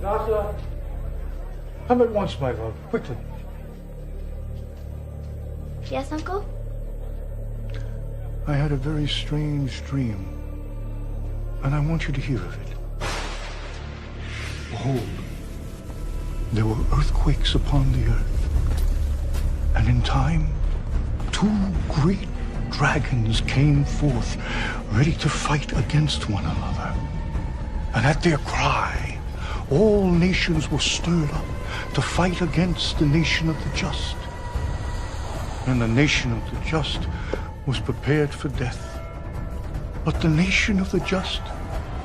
Nasa, come at once, my love, quickly. Yes, Uncle? I had a very strange dream, and I want you to hear of it. Behold, there were earthquakes upon the earth, and in time, two great dragons came forth, ready to fight against one another. And at their cry, all nations were stirred up to fight against the nation of the just. And the nation of the just was prepared for death. But the nation of the just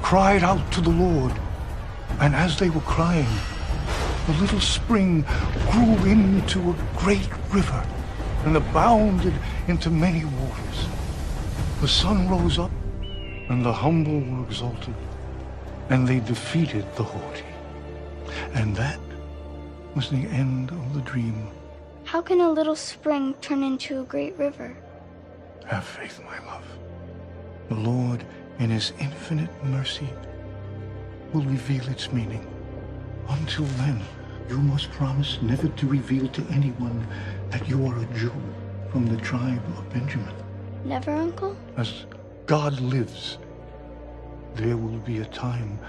cried out to the Lord. And as they were crying, the little spring grew into a great river and abounded into many waters. The sun rose up, and the humble were exalted, and they defeated the haughty. And that was the end of the dream. How can a little spring turn into a great river? Have faith, my love. The Lord, in his infinite mercy, will reveal its meaning. Until then, you must promise never to reveal to anyone that you are a Jew from the tribe of Benjamin. Never, Uncle? As God lives, there will be a time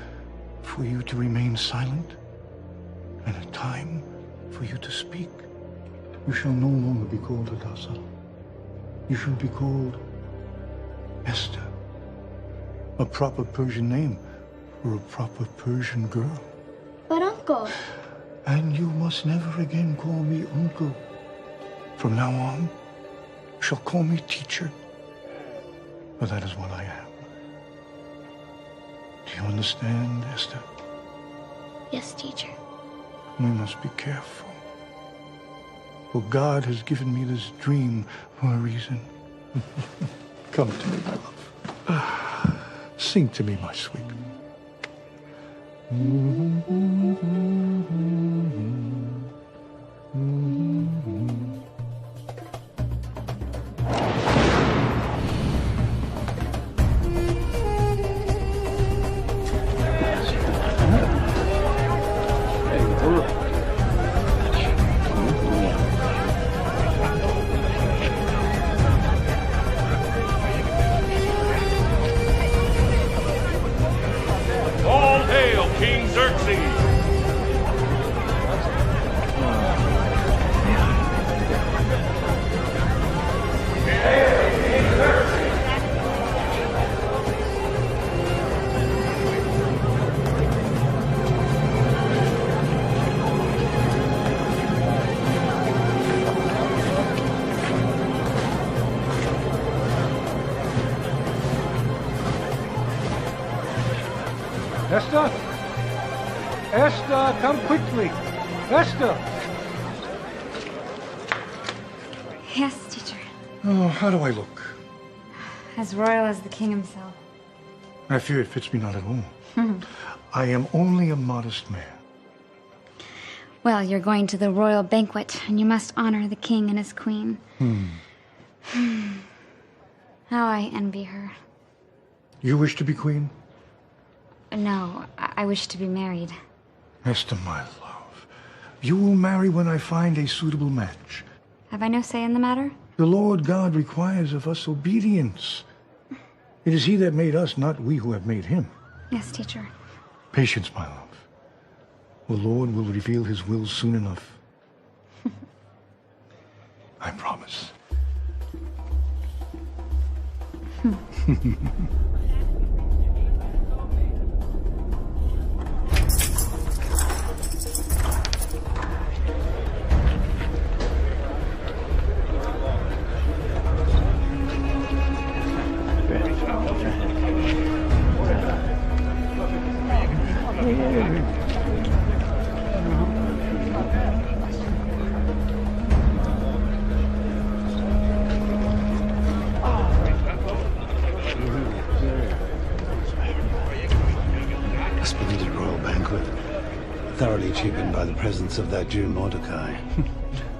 for you to remain silent and a time for you to speak. You shall no longer be called Hadassah. You shall be called Esther, a proper Persian name for a proper Persian girl. But, Uncle... And you must never again call me uncle. From now on, you shall call me teacher, for that is what I am. Do you understand, Esther? Yes, teacher. We must be careful. For God has given me this dream for a reason. Come to me, my love. Sing to me, my sweet. Esther? Esther, come quickly. Esther! Yes, teacher. Oh, how do I look? As royal as the king himself. I fear it fits me not at all. I am only a modest man. Well, you're going to the royal banquet, and you must honor the king and his queen. How I envy her. You wish to be queen? No, I wish to be married. Esther, my love, you will marry when I find a suitable match. Have I no say in the matter? The Lord God requires of us obedience. It is he that made us, not we who have made him. Yes, teacher. Patience, my love. The Lord will reveal his will soon enough. I promise. Thoroughly cheapened by the presence of that Jew Mordecai.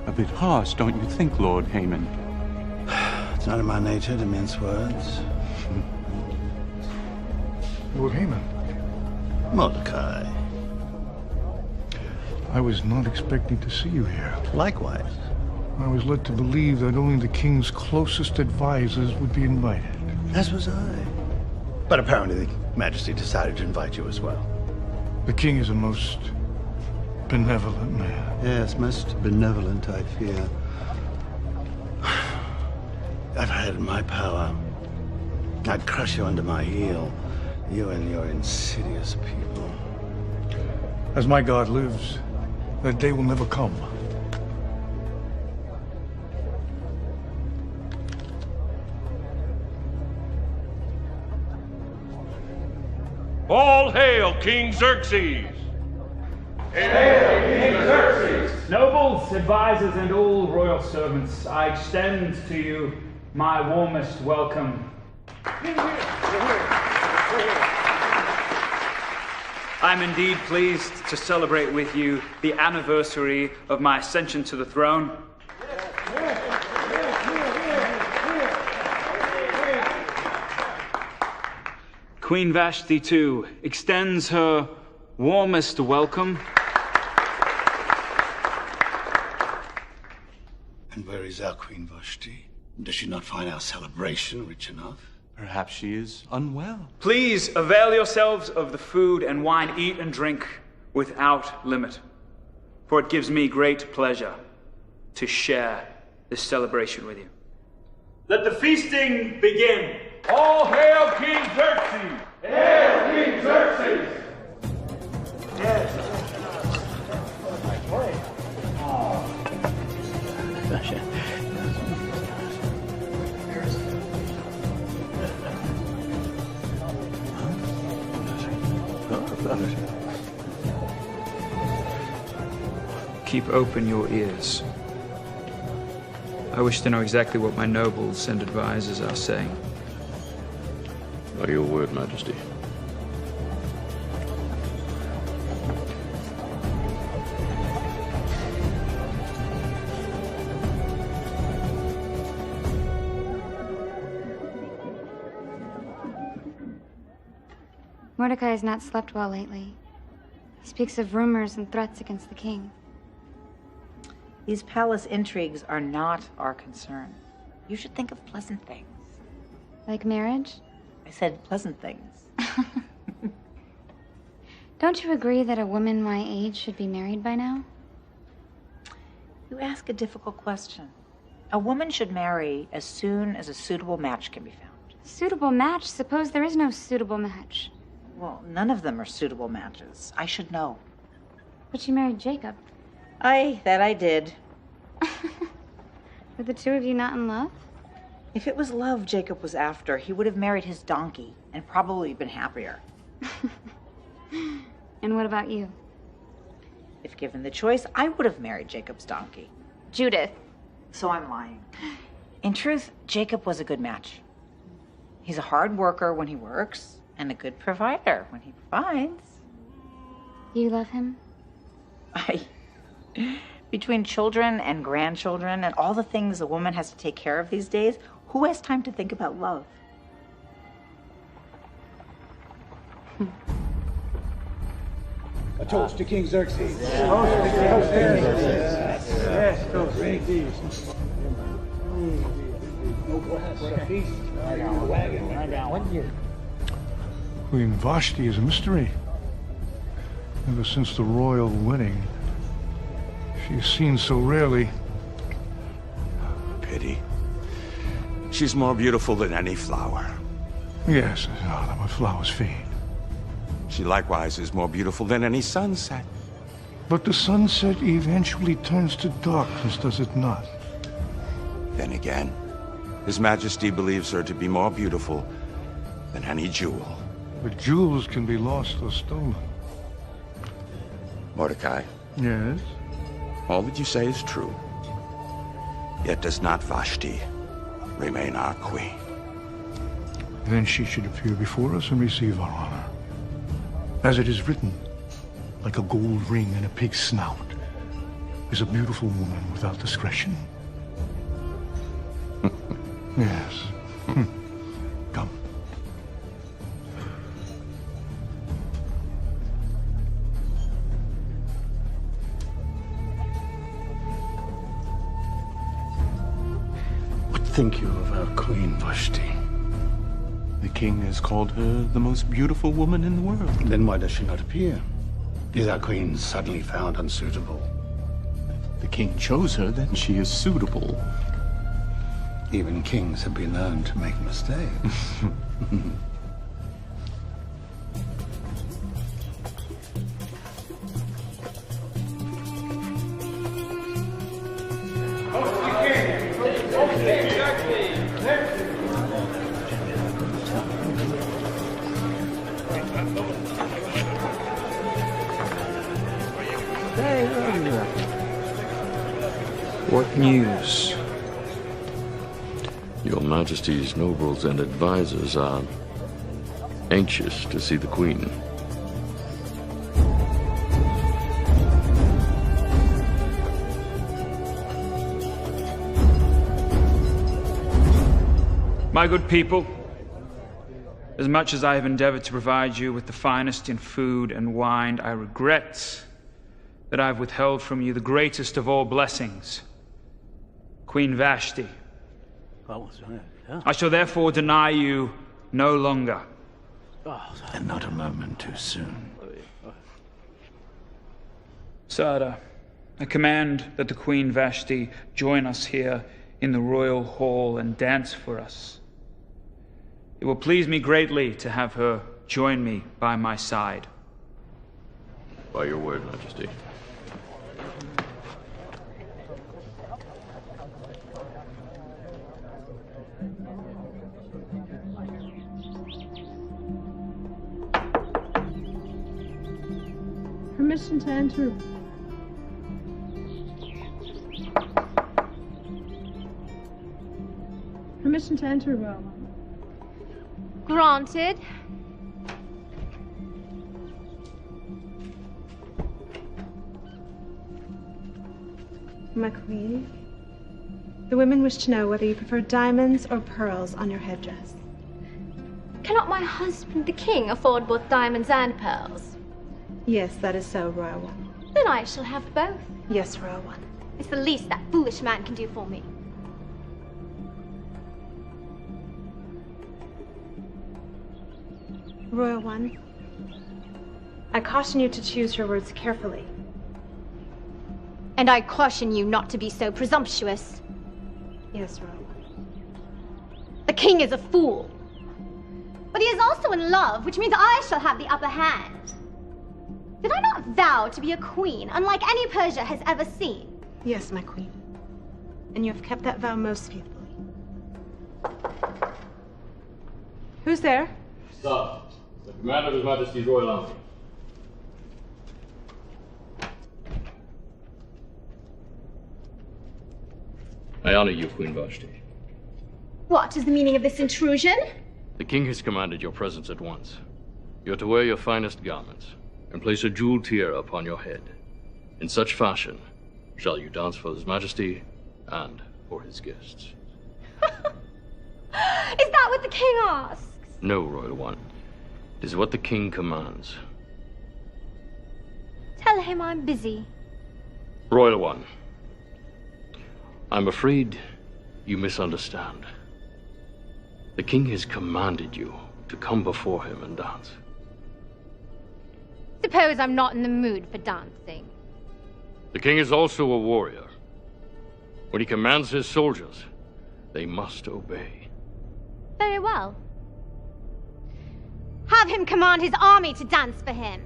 A bit harsh, don't you think, Lord Haman? It's not in my nature to mince words. Lord Haman. Mordecai. I was not expecting to see you here. Likewise. I was led to believe that only the king's closest advisors would be invited. As was I. But apparently the Majesty decided to invite you as well. The king is a most benevolent man. Yes, most benevolent, I fear. I've had it in my power. I'd crush you under my heel. You and your insidious people. As my God lives, that day will never come. All hail King Xerxes! Hail King Xerxes! Nobles, advisors, and all royal servants, I extend to you my warmest welcome. I'm indeed pleased to celebrate with you the anniversary of my ascension to the throne. Queen Vashti, too, extends her warmest welcome. And where is our Queen Vashti? Does she not find our celebration rich enough? Perhaps she is unwell. Please avail yourselves of the food and wine, eat and drink without limit, for it gives me great pleasure to share this celebration with you. Let the feasting begin. All hail King Xerxes! Hail King Xerxes! Keep open your ears. I wish to know exactly what my nobles and advisors are saying. By your word, Majesty. Mordecai has not slept well lately. He speaks of rumors and threats against the king. These palace intrigues are not our concern. You should think of pleasant things. Like marriage? I said pleasant things. Don't you agree that a woman my age should be married by now? You ask a difficult question. A woman should marry as soon as a suitable match can be found. Suitable match? Suppose there is no suitable match. Well, none of them are suitable matches. I should know. But you married Jacob. That I did. Were the two of you not in love? If it was love Jacob was after, he would have married his donkey and probably been happier. And what about you? If given the choice, I would have married Jacob's donkey. Judith. So I'm lying. In truth, Jacob was a good match. He's a hard worker when he works, and a good provider when he provides. You love him? Between children and grandchildren and all the things a woman has to take care of these days, who has time to think about love? A toast to King Xerxes. Yes, toast. Queen Vashti is a mystery. Ever since the royal wedding, she's seen so rarely. Pity. She's more beautiful than any flower. Yes, but flowers fade. She likewise is more beautiful than any sunset. But the sunset eventually turns to darkness, does it not? Then again, His Majesty believes her to be more beautiful than any jewel. But jewels can be lost or stolen. Mordecai. Yes? All that you say is true. Yet does not Vashti remain our queen? Then she should appear before us and receive our honor. As it is written, like a gold ring in a pig's snout is a beautiful woman without discretion. Yes. Come. think you of our Queen Vashti? The king has called her the most beautiful woman in the world. Then why does she not appear? Is our queen suddenly found unsuitable? The king chose her, then she is suitable. Even kings have been known to make mistakes. What news? Your Majesty's nobles and advisors are anxious to see the Queen. My good people, as much as I have endeavored to provide you with the finest in food and wine, I regret that I have withheld from you the greatest of all blessings, Queen Vashti. I shall therefore deny you no longer. And not a moment too soon. Sir, I command that the Queen Vashti join us here in the royal hall and dance for us. It will please me greatly to have her join me by my side. By your word, Majesty. Permission to enter. Permission to enter, Royal. Granted. My queen, the women wish to know whether you prefer diamonds or pearls on your headdress. Cannot my husband, the king, afford both diamonds and pearls? Yes, that is so, Royal One. Then I shall have both. Yes, Royal One. It's the least that foolish man can do for me. Royal One, I caution you to choose your words carefully. And I caution you not to be so presumptuous. Yes, Royal One. The king is a fool. But he is also in love, which means I shall have the upper hand. Did I not vow to be a queen, unlike any Persia has ever seen? Yes, my queen. And you have kept that vow most faithfully. Who's there? Sir, the commander of His Majesty's Royal Army. I honor you, Queen Vashti. What is the meaning of this intrusion? The king has commanded your presence at once. You are to wear your finest garments and place a jeweled tiara upon your head. In such fashion shall you dance for His Majesty and for his guests. Is that what the king asks? No, Royal One. It is what the king commands. Tell him I'm busy. Royal One, I'm afraid you misunderstand. The king has commanded you to come before him and dance. Suppose I'm not in the mood for dancing. The king is also a warrior. When he commands his soldiers, they must obey. Very well. Have him command his army to dance for him.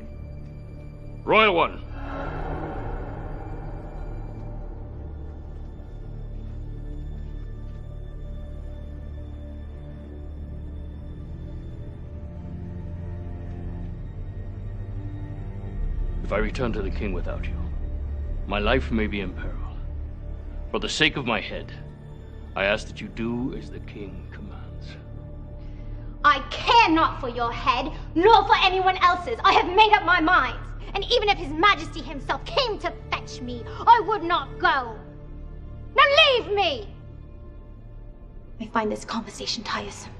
Royal One. If I return to the king without you, my life may be in peril. For the sake of my head, I ask that you do as the king commands. I care not for your head, nor for anyone else's. I have made up my mind. And even if His Majesty himself came to fetch me, I would not go. Now leave me! I find this conversation tiresome.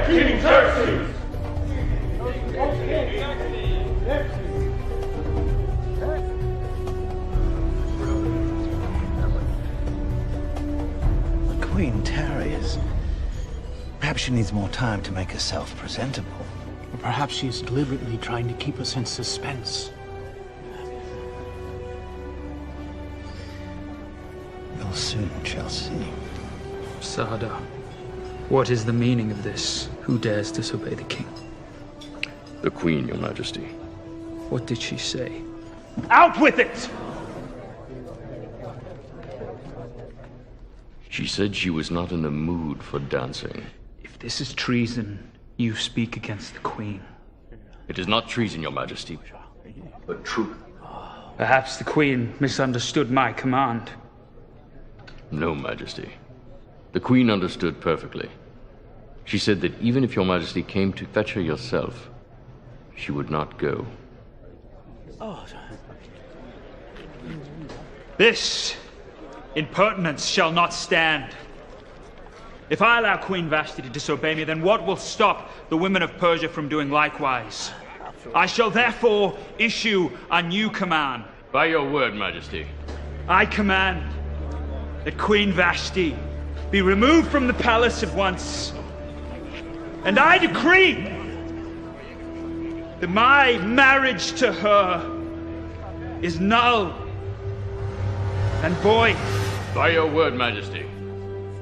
King Xerxes! The Queen tarries. Perhaps she needs more time to make herself presentable. Or perhaps she is deliberately trying to keep us in suspense. You'll soon shall see. Sada, what is the meaning of this? Who dares disobey the king? The Queen, Your Majesty. What did she say? Out with it! She said she was not in the mood for dancing. If this is treason, you speak against the Queen. It is not treason, Your Majesty, but truth. Perhaps the Queen misunderstood my command. No, Majesty. The Queen understood perfectly. She said that even if Your Majesty came to fetch her yourself, she would not go. This impertinence shall not stand. If I allow Queen Vashti to disobey me, then what will stop the women of Persia from doing likewise? I shall therefore issue a new command. By your word, Majesty. I command that Queen Vashti be removed from the palace at once. And I decree that my marriage to her is null and void. By your word, Majesty.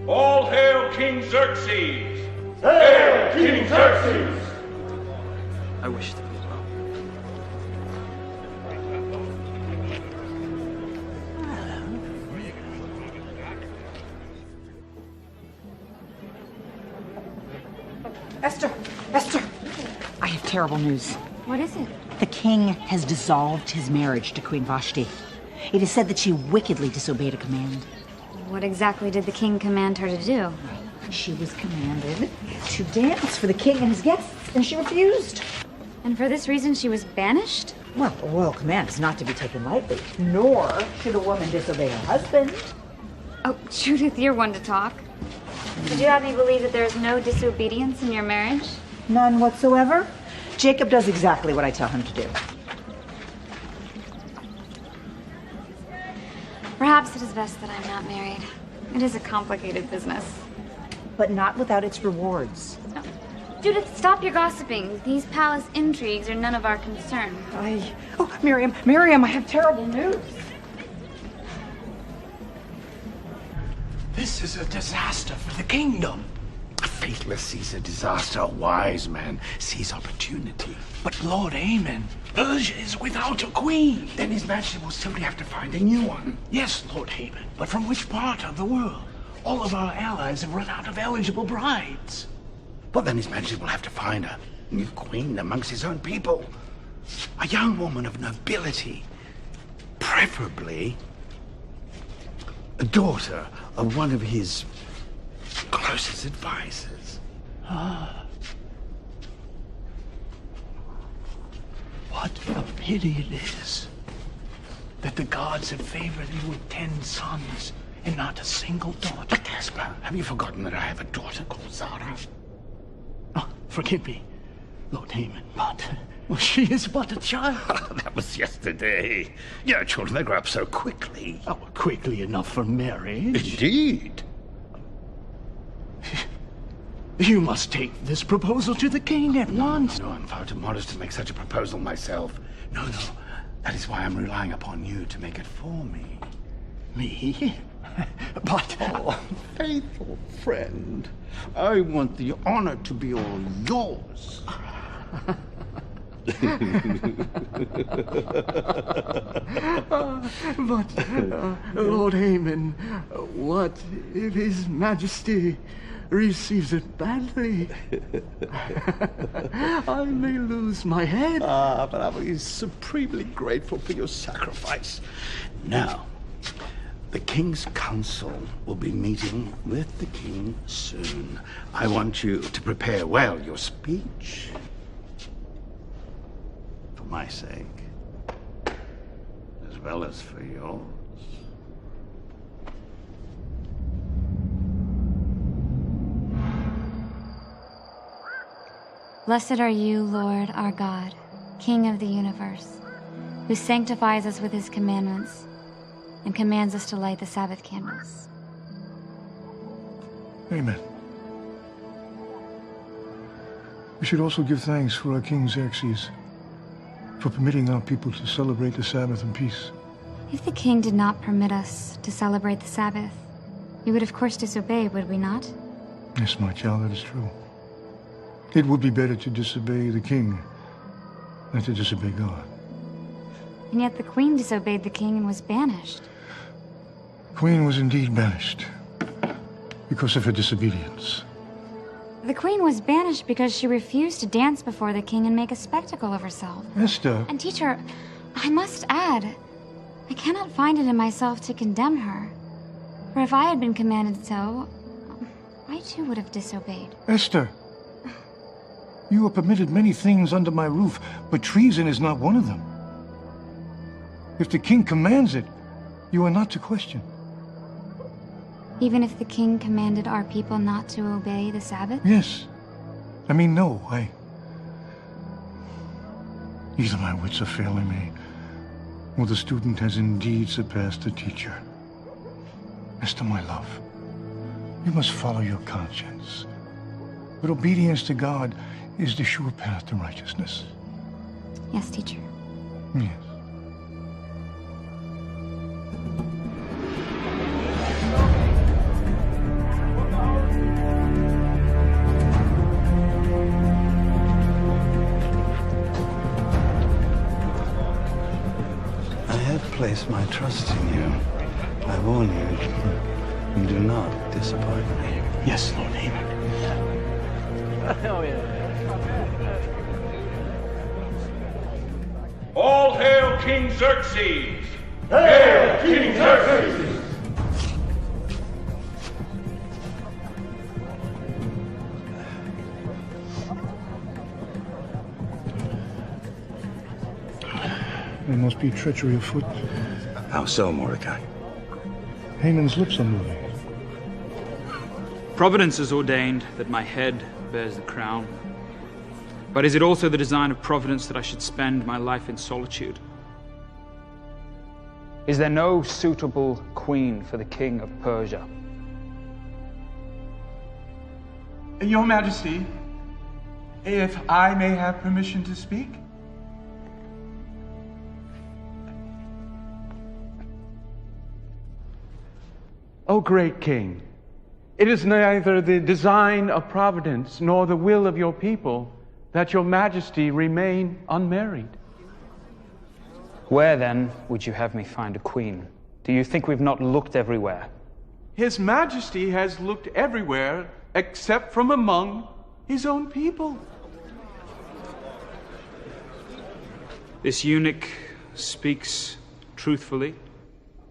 All hail King Xerxes! Hail King Xerxes! I wish to be well. Esther! Esther! I have terrible news. What is it? The king has dissolved his marriage to Queen Vashti. It is said that she wickedly disobeyed a command. What exactly did the king command her to do? She was commanded to dance for the king and his guests, and she refused. And for this reason she was banished? Well, a royal command is not to be taken lightly, nor should a woman disobey her husband. Oh, Judith, you're one to talk. Did you have me believe that there's no disobedience in your marriage? None whatsoever. Jacob does exactly what I tell him to do. Perhaps it is best that I'm not married. It is a complicated business. But not without its rewards. No. Judith, stop your gossiping. These palace intrigues are none of our concern. Oh, Miriam, I have terrible news. This is a disaster for the kingdom. A faithless sees a disaster, a wise man sees opportunity. But Lord Aemon, Persia is without a queen. Then His Majesty will simply have to find a new one. Yes, Lord Aemon, but from which part of the world? All of our allies have run out of eligible brides. Well, then His Majesty will have to find a new queen amongst his own people. A young woman of nobility. Preferably a daughter of one of his closest advisors. What a pity it is that the gods have favored you with 10 sons and not a single daughter. But Caspar, have you forgotten that I have a daughter called Zara? Oh, forgive me, Lord Aemon, but she is but a child. That was yesterday. You know, children, they grow up so quickly. Oh, quickly enough for marriage. Indeed. You must take this proposal to the king at once. No, I'm far too modest to make such a proposal myself. No. That is why I'm relying upon you to make it for me. Me? But... Oh, faithful friend. I want the honor to be all yours. But, Lord Aemon, what if His Majesty receives it badly? I may lose my head. But I will be supremely grateful for your sacrifice. Now, the King's Council will be meeting with the King soon. I want you to prepare well your speech. For my sake, as well as for yours. Blessed are you, Lord, our God, King of the universe, who sanctifies us with his commandments and commands us to light the Sabbath candles. Amen. We should also give thanks for our King Xerxes, for permitting our people to celebrate the Sabbath in peace. If the king did not permit us to celebrate the Sabbath, we would of course disobey, would we not? Yes, my child, that is true. It would be better to disobey the king than to disobey God. And yet the queen disobeyed the king and was banished. The queen was indeed banished because of her disobedience. The queen was banished because she refused to dance before the king and make a spectacle of herself. Esther. And teacher, I must add, I cannot find it in myself to condemn her. For if I had been commanded so, I too would have disobeyed. Esther, you are permitted many things under my roof, but treason is not one of them. If the king commands it, you are not to question. Even if the king commanded our people not to obey the Sabbath? Yes. I mean, no, either my wits are failing me, or the student has indeed surpassed the teacher. Esther, my love, you must follow your conscience. But obedience to God is the sure path to righteousness. Yes, teacher. Yes. Place my trust in you. I warn you, do not disappoint me. Yes, Lord Haman. Oh, yeah. All hail King Xerxes! Hail King Xerxes! There must be treachery afoot. How so, Mordecai? Haman's lips are moving. Providence has ordained that my head bears the crown. But is it also the design of Providence that I should spend my life in solitude? Is there no suitable queen for the king of Persia? Your Majesty, if I may have permission to speak? O great king, it is neither the design of Providence nor the will of your people that your Majesty remain unmarried. Where, then, would you have me find a queen? Do you think we've not looked everywhere? His Majesty has looked everywhere except from among his own people. This eunuch speaks truthfully.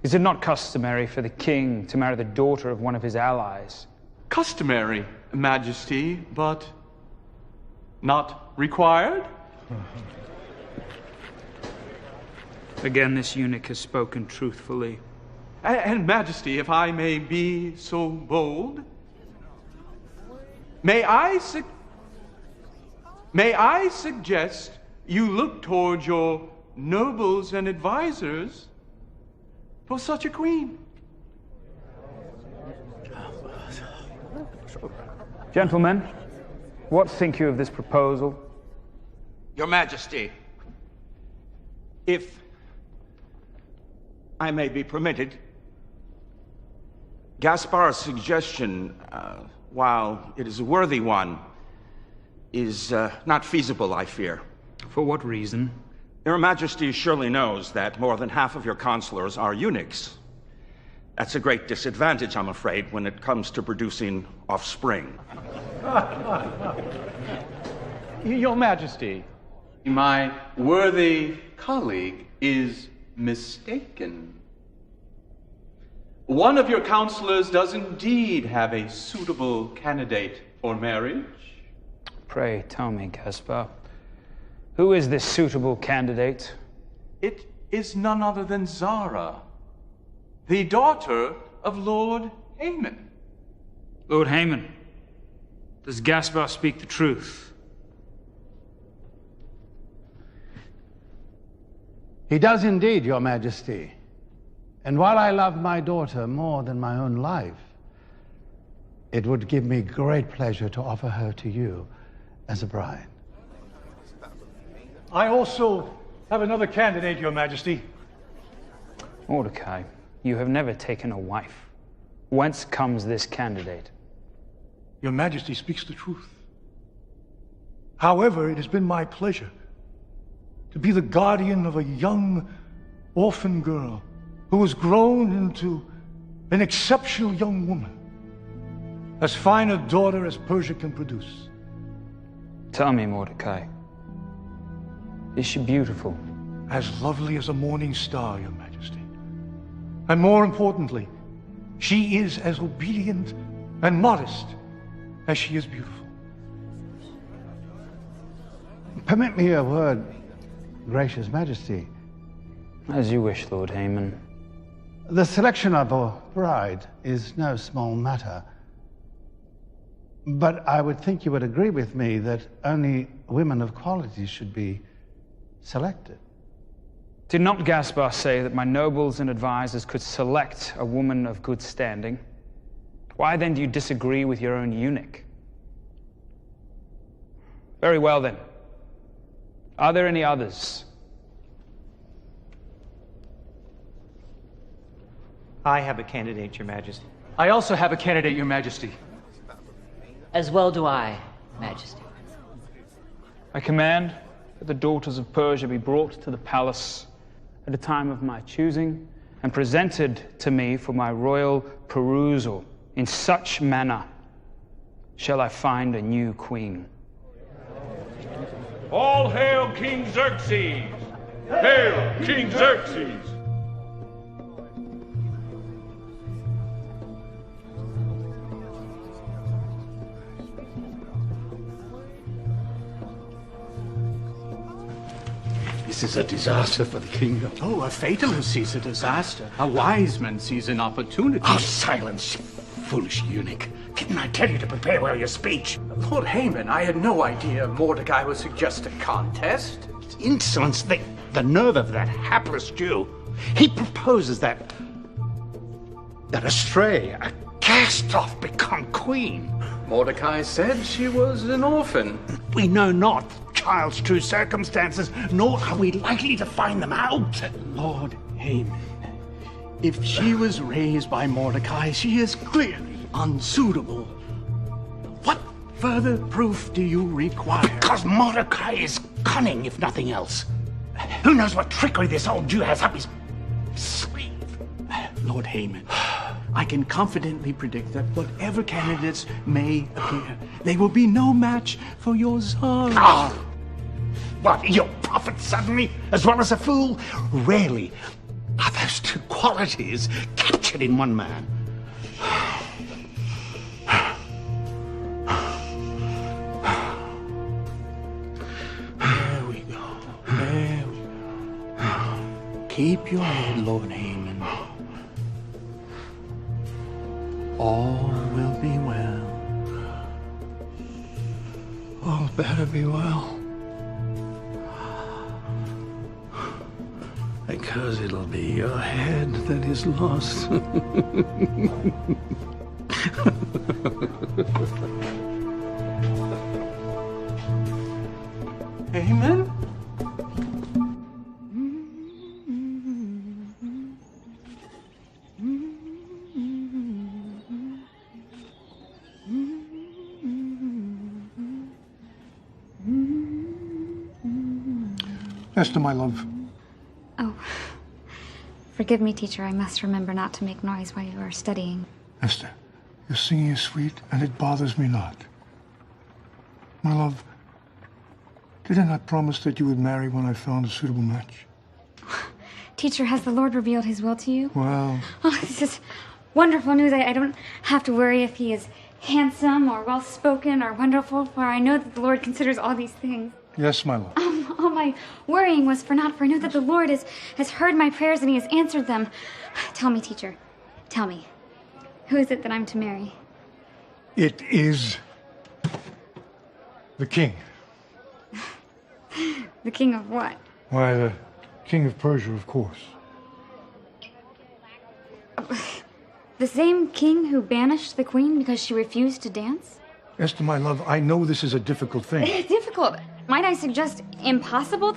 Is it not customary for the king to marry the daughter of one of his allies? Customary, Majesty, but not required? Again, this eunuch has spoken truthfully. And Majesty, if I may be so bold, may I suggest you look towards your nobles and advisors for such a queen? Gentlemen, what think you of this proposal? Your Majesty, if I may be permitted, Gaspar's suggestion, while it is a worthy one, is not feasible, I fear. For what reason? Your Majesty surely knows that more than half of your consulars are eunuchs. That's a great disadvantage, I'm afraid, when it comes to producing offspring. Your Majesty, my worthy colleague is mistaken. One of your counselors does indeed have a suitable candidate for marriage. Pray tell me, Gaspar, who is this suitable candidate? It is none other than Zara, the daughter of Lord Haman. Lord Haman, does Gaspar speak the truth? He does indeed, Your Majesty. And while I love my daughter more than my own life, it would give me great pleasure to offer her to you as a bride. I also have another candidate, Your Majesty. Mordecai, you have never taken a wife. Whence comes this candidate? Your Majesty speaks the truth. However, it has been my pleasure to be the guardian of a young orphan girl who has grown into an exceptional young woman, as fine a daughter as Persia can produce. Tell me, Mordecai, is she beautiful? As lovely as a morning star, Your Majesty. And more importantly, she is as obedient and modest as she is beautiful. Permit me a word, Gracious Majesty. As you wish, Lord Haman. The selection of a bride is no small matter. But I would think you would agree with me that only women of quality should be selected. Did not Gaspar say that my nobles and advisors could select a woman of good standing? Why then do you disagree with your own eunuch? Very well then. Are there any others? I have a candidate, Your Majesty. I also have a candidate, Your Majesty. As well do I, Majesty. I command that the daughters of Persia be brought to the palace at a time of my choosing and presented to me for my royal perusal. In such manner shall I find a new queen. All hail King Xerxes! Hail King Xerxes! This is a disaster for the kingdom. Oh, a fatalist sees a disaster. A wise man sees an opportunity. Oh, silence, you foolish eunuch. Didn't I tell you to prepare well your speech? Lord Haman, I had no idea Mordecai would suggest a contest. Insolence, the nerve of that hapless Jew. He proposes that Estherei, a cast-off, become queen. Mordecai said she was an orphan. We know not child's true circumstances, nor are we likely to find them out. Lord Haman, if she was raised by Mordecai, she is clearly unsuitable. What further proof do you require? Because Mordecai is cunning, if nothing else. Who knows what trickery this old Jew has up his sleeve? Lord Haman, I can confidently predict that whatever candidates may appear, they will be no match for your Tsar. Oh. What, your prophet suddenly, as well as a fool? Rarely are those two qualities captured in one man. There we go. There we go. Keep your head, Lord Haman. All will be well. All better be well. Because it'll be your head that is lost. Amen? Esther, my love. Oh. Forgive me, teacher. I must remember not to make noise while you are studying. Esther, your singing is sweet, and it bothers me not. My love, did I not promise that you would marry when I found a suitable match? Teacher, has the Lord revealed his will to you? Well... Oh, this is wonderful news. I don't have to worry if he is handsome or well-spoken or wonderful, for I know that the Lord considers all these things. Yes, my love. All my worrying was for naught, for I know that the Lord has heard my prayers and he has answered them. Tell me, teacher, tell me, who is it that I'm to marry? It is the king. The king of what? Why, King of Persia, of course. The same king who banished the queen because she refused to dance? Esther, my love, I know this is a difficult thing. Difficult. Might I suggest impossible?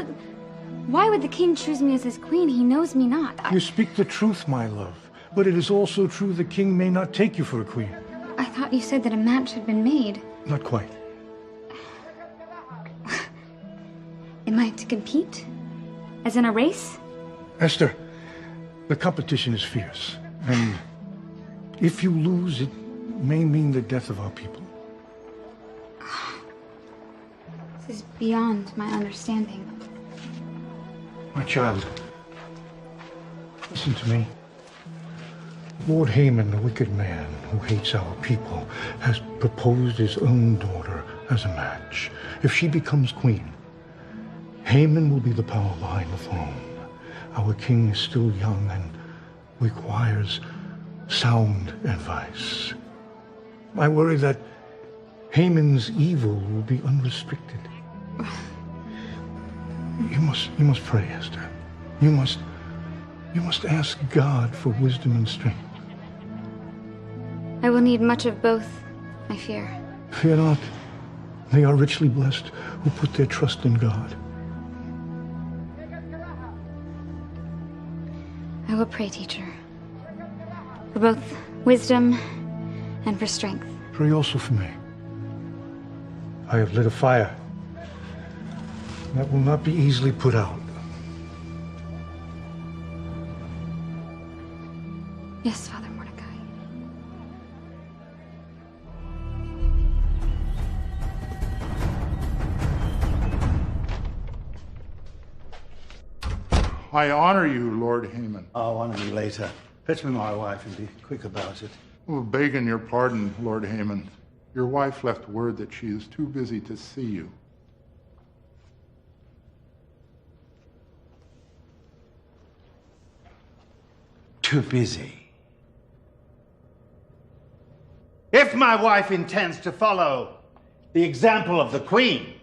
Why would the king choose me as his queen? He knows me not. You speak the truth, my love. But it is also true the king may not take you for a queen. I thought you said that a match had been made. Not quite. Am I to compete? As in a race? Esther, the competition is fierce. And if you lose, it may mean the death of our people. This is beyond my understanding. My child, listen to me. Lord Haman, the wicked man who hates our people, has proposed his own daughter as a match. If she becomes queen, Haman will be the power behind the throne. Our king is still young and requires sound advice. I worry that Haman's evil will be unrestricted. You must pray, Esther. You must ask God for wisdom and strength. I will need much of both, I fear. Fear not. They are richly blessed who put their trust in God. I will pray, teacher, for both wisdom and for strength. Pray also for me. I have lit a fire that will not be easily put out. Yes, Father Mordecai. I honor you, Lord Haman. I'll honor you later. Fetch me my wife and be quick about it. Oh, begging your pardon, Lord Haman. Your wife left word that she is too busy to see you. Too busy. If my wife intends to follow the example of the Queen,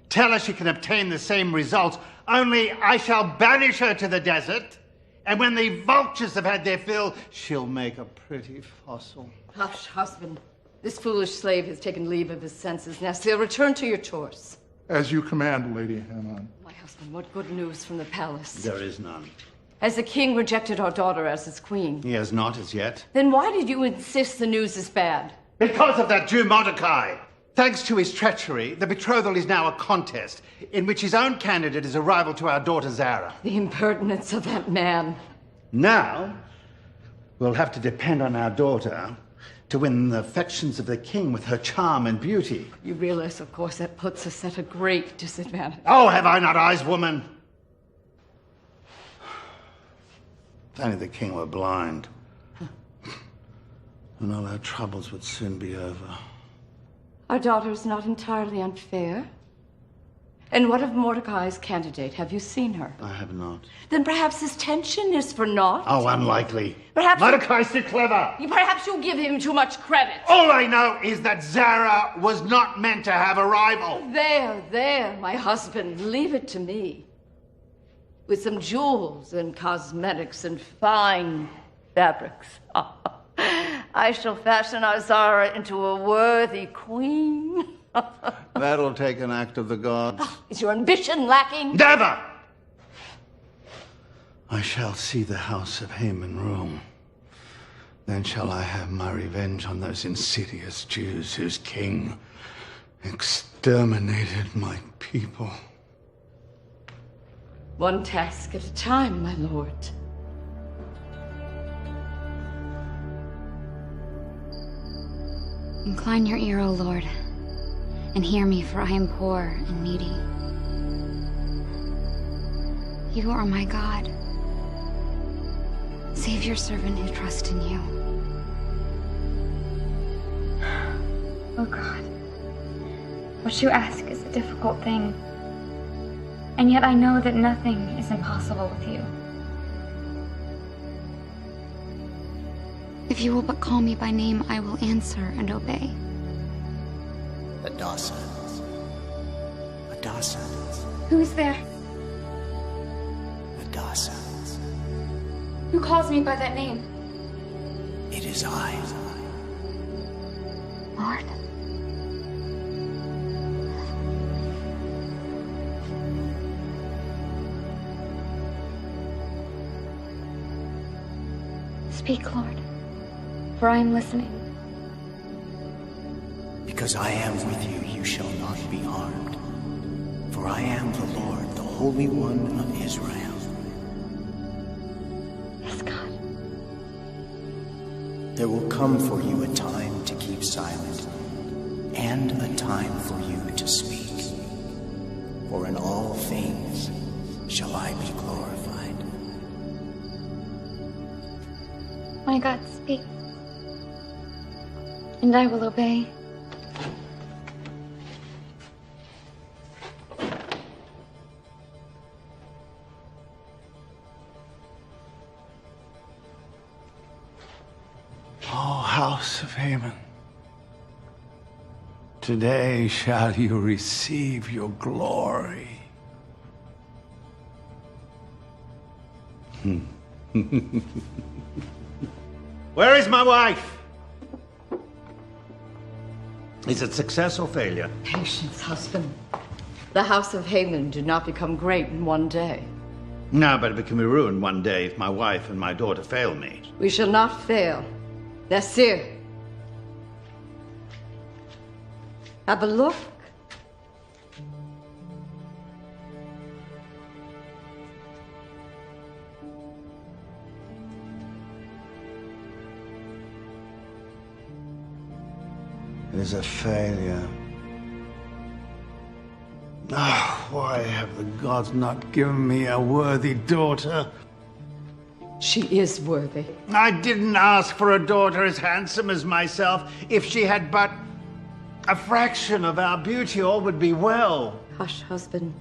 tell her she can obtain the same results, only I shall banish her to the desert, and when the vultures have had their fill, she'll make a pretty fossil. Hush, husband. This foolish slave has taken leave of his senses. Now, still return to your chores. As you command, Lady Haman. My husband, what good news from the palace? There is none. Has the king rejected our daughter as his queen? He has not as yet. Then why did you insist the news is bad? Because of that Jew Mordecai. Thanks to his treachery, the betrothal is now a contest in which his own candidate is a rival to our daughter Zara. The impertinence of that man. Now, we'll have to depend on our daughter to win the affections of the king with her charm and beauty. You realize, of course, that puts us at a great disadvantage. Oh, have I not eyes, woman? If only the king were blind, and all our troubles would soon be over. Our daughter is not entirely unfair. And what of Mordecai's candidate? Have you seen her? I have not. Then perhaps his tension is for naught? Oh, unlikely. Perhaps Mordecai's too clever. Perhaps you'll give him too much credit. All I know is that Zara was not meant to have a rival. There, my husband, leave it to me. With some jewels and cosmetics and fine fabrics, I shall fashion our Zara into a worthy queen. That'll take an act of the gods. Is your ambition lacking? Never! I shall see the house of Haman rule. Then shall I have my revenge on those insidious Jews whose king exterminated my people. One task at a time, my lord. Incline your ear, O Lord, and hear me, for I am poor and needy. You are my God. Save your servant who trusts in you. Oh God, what you ask is a difficult thing, and yet I know that nothing is impossible with you. If you will but call me by name, I will answer and obey. Adasa. Who is there? Hadassah. Who calls me by that name? It is I. Lord? Speak, Lord, for I am listening. Because I am with you, you shall not be harmed. For I am the Lord, the Holy One of Israel. Yes, God. There will come for you a time to keep silent, and a time for you to speak. For in all things shall I be glorified. My God, speak, and I will obey. O house of Haman, today shall you receive your glory. Where is my wife? Is it success or failure? Patience, husband. The house of Haman did not become great in one day. No, but it can be ruined one day if my wife and my daughter fail me. We shall not fail. Nasir. Have a look. It is a failure. Oh, why have the gods not given me a worthy daughter? She is worthy. I didn't ask for a daughter as handsome as myself. If she had but a fraction of our beauty, all would be well. Hush, husband.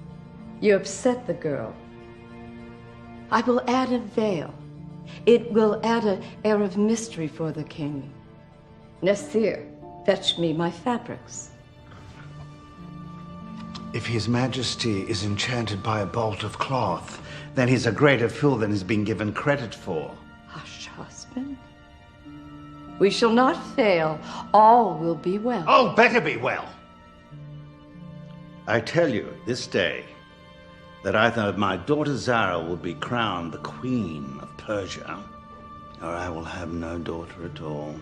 You upset the girl. I will add a veil. It will add an air of mystery for the king. Nasir, fetch me my fabrics. If His Majesty is enchanted by a bolt of cloth, then he's a greater fool than he's been given credit for. Hush, husband. We shall not fail. All will be well. Oh, better be well. I tell you this day that either my daughter Zara will be crowned the Queen of Persia, or I will have no daughter at all.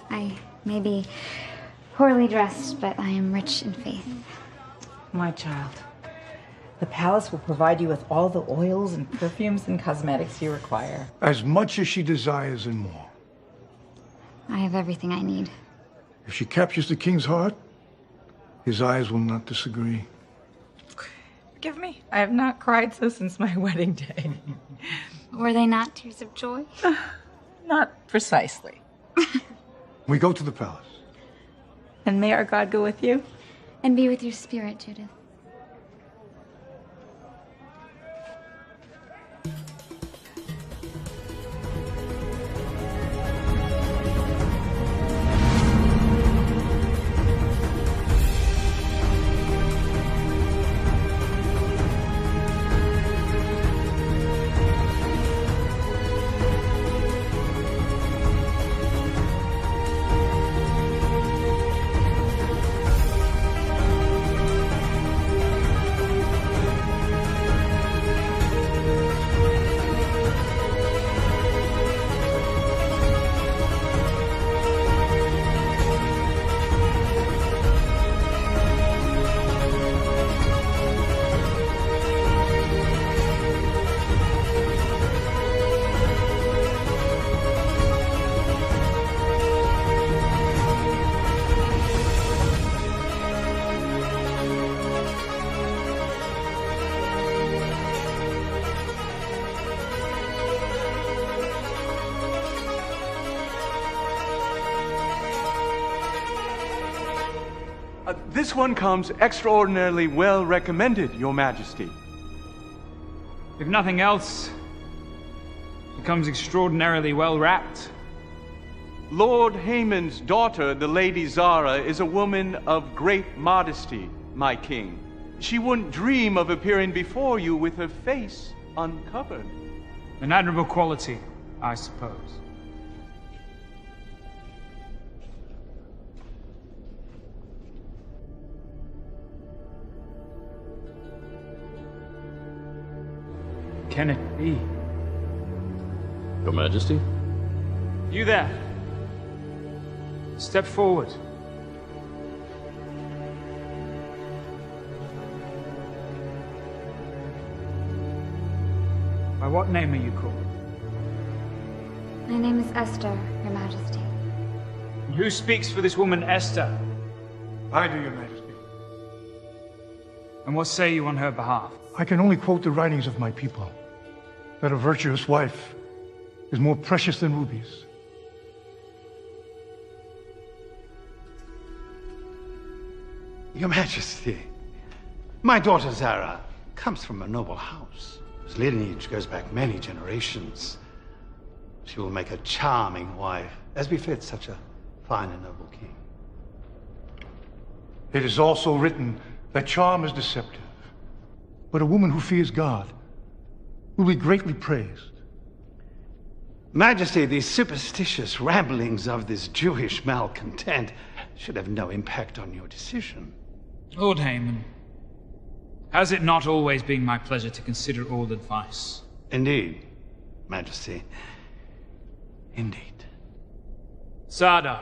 I may be poorly dressed, but I am rich in faith. My child, the palace will provide you with all the oils and perfumes and cosmetics you require. As much as she desires and more. I have everything I need. If she captures the king's heart, his eyes will not disagree. Forgive me, I have not cried so since my wedding day. Were they not tears of joy? Not precisely. We go to the palace. And may our God go with you? And be with your spirit, Judith. This one comes extraordinarily well recommended, Your Majesty. If nothing else, it comes extraordinarily well wrapped. Lord Haman's daughter, the Lady Zara, is a woman of great modesty, my king. She wouldn't dream of appearing before you with her face uncovered. An admirable quality, I suppose. Can it be? Your Majesty? You there. Step forward. By what name are you called? My name is Esther, Your Majesty. And who speaks for this woman, Esther? I do, Your Majesty. And what say you on her behalf? I can only quote the writings of my people, that a virtuous wife is more precious than rubies. Your Majesty, my daughter Zara comes from a noble house, whose lineage goes back many generations. She will make a charming wife, as befits such a fine and noble king. It is also written that charm is deceptive, but a woman who fears God will be greatly praised. Majesty, the superstitious ramblings of this Jewish malcontent should have no impact on your decision. Lord Haman, has it not always been my pleasure to consider all advice? Indeed, Majesty. Indeed. Sada,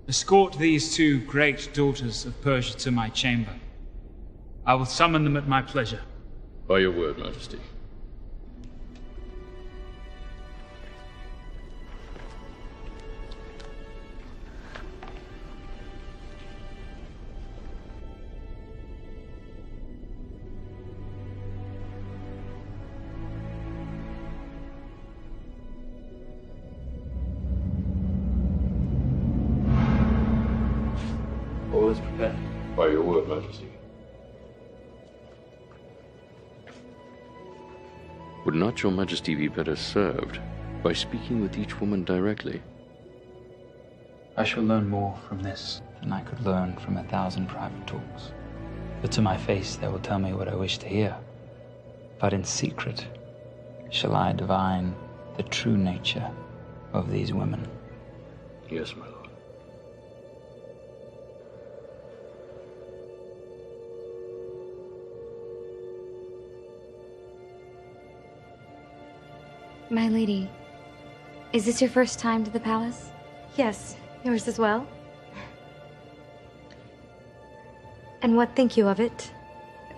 escort these two great daughters of Persia to my chamber. I will summon them at my pleasure. By your word, Majesty. All is prepared. By your word, Majesty. Would not your Majesty be better served by speaking with each woman directly? I shall learn more from this than I could learn from 1,000 private talks. For to my face they will tell me what I wish to hear. But in secret shall I divine the true nature of these women. Yes, my lord. My lady, is this your first time to the palace? Yes, yours as well. And what think you of it?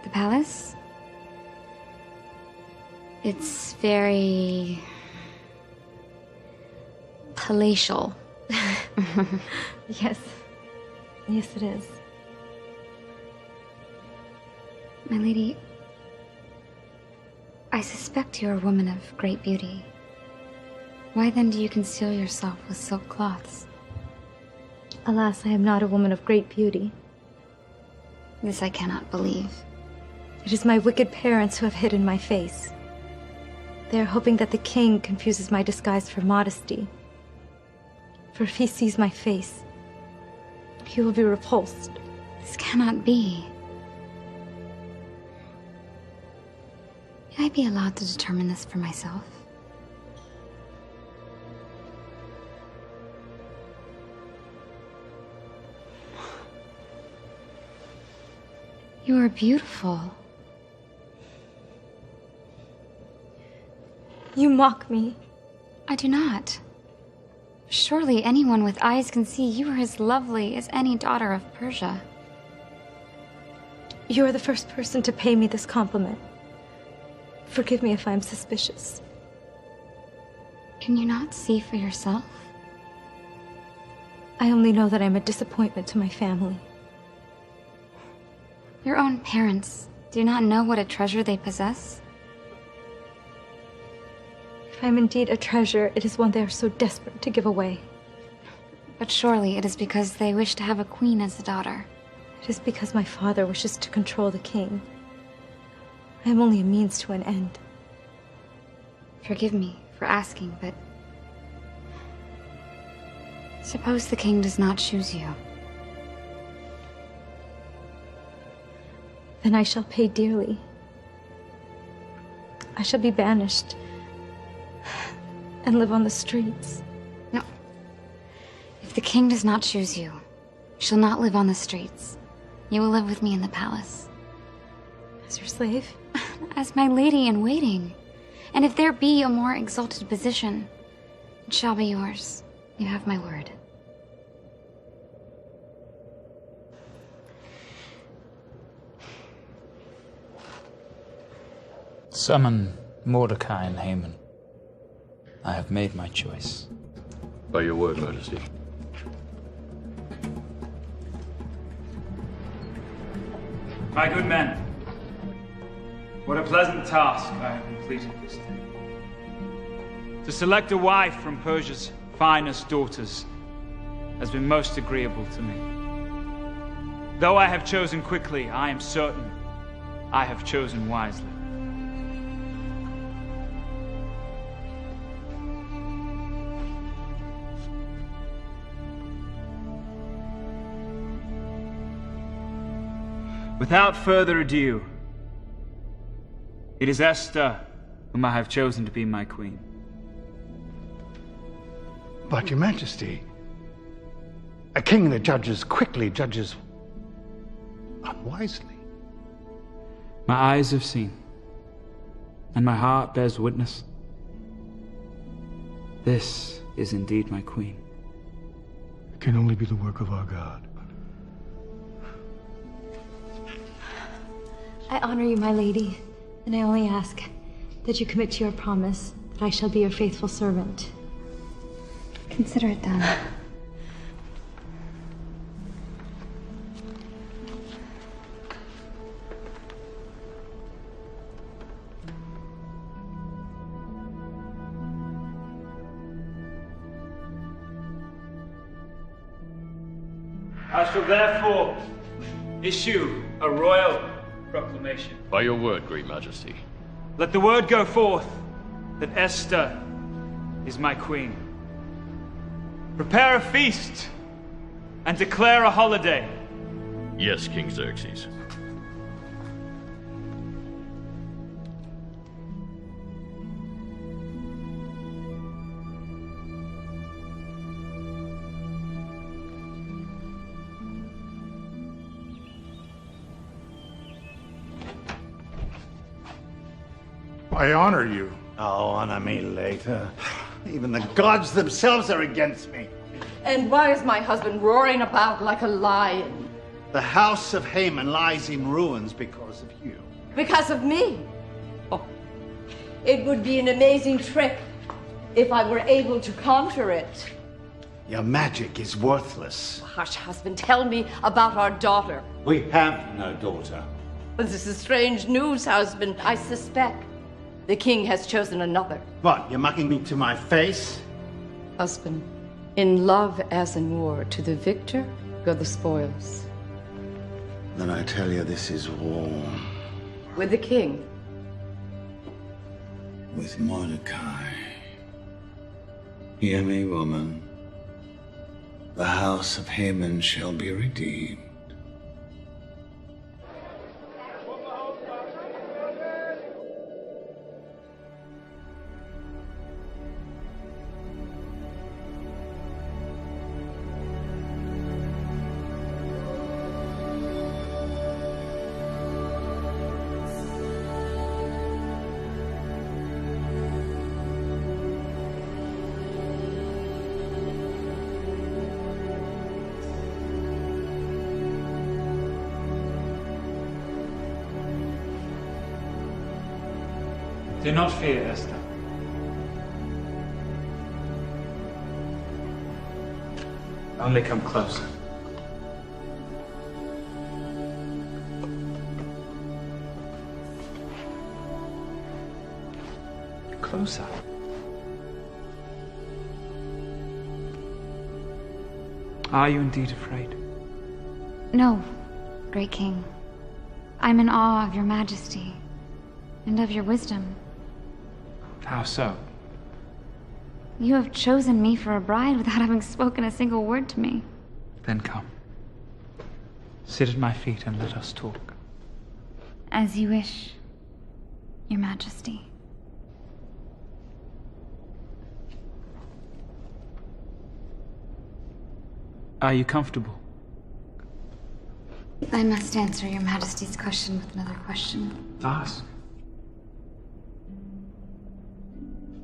The palace? It's very palatial. Yes. Yes, it is. My lady, I suspect you're a woman of great beauty. Why then do you conceal yourself with silk cloths? Alas, I am not a woman of great beauty. This I cannot believe. It is my wicked parents who have hidden my face. They are hoping that the king confuses my disguise for modesty. For if he sees my face, he will be repulsed. This cannot be. May I be allowed to determine this for myself? You are beautiful. You mock me. I do not. Surely anyone with eyes can see you are as lovely as any daughter of Persia. You are the first person to pay me this compliment. Forgive me if I'm suspicious. Can you not see for yourself? I only know that I'm a disappointment to my family. Your own parents do not know what a treasure they possess? If I'm indeed a treasure, it is one they are so desperate to give away. But surely it is because they wish to have a queen as a daughter. It is because my father wishes to control the king. I am only a means to an end. Forgive me for asking, but suppose the king does not choose you. Then I shall pay dearly. I shall be banished and live on the streets. No. If the king does not choose you, you shall not live on the streets. You will live with me in the palace. As your slave? As my lady in waiting. And if there be a more exalted position, it shall be yours. You have my word. Summon Mordecai and Haman. I have made my choice. By your word, Majesty. My good men, what a pleasant task I have completed this day. To select a wife from Persia's finest daughters has been most agreeable to me. Though I have chosen quickly, I am certain I have chosen wisely. Without further ado, it is Esther whom I have chosen to be my queen. But, Your Majesty, a king that judges quickly judges unwisely. My eyes have seen, and my heart bears witness. This is indeed my queen. It can only be the work of our God. I honor you, my lady, and I only ask that you commit to your promise that I shall be your faithful servant. Consider it done. I shall therefore issue a royal proclamation. By your word, Great Majesty. Let the word go forth that Esther is my queen. Prepare a feast and declare a holiday. Yes, King Xerxes. I honor you. Oh, honor me later. Even the gods themselves are against me. And why is my husband roaring about like a lion? The house of Haman lies in ruins because of you. Because of me? Oh, it would be an amazing trick if I were able to conquer it. Your magic is worthless. Hush, husband, tell me about our daughter. We have no daughter. This is strange news, husband. I suspect the king has chosen another. What, you're mucking me to my face? Husband, in love as in war, to the victor go the spoils. Then I tell you, this is war. With the king. With Mordecai. Hear me, woman. The house of Haman shall be redeemed. Do not fear, Esther. Only come closer. Closer. Are you indeed afraid? No, great king. I'm in awe of your majesty and of your wisdom. How so? You have chosen me for a bride without having spoken a single word to me. Then come. Sit at my feet and let us talk. As you wish, your majesty. Are you comfortable? I must answer your majesty's question with another question. Ask.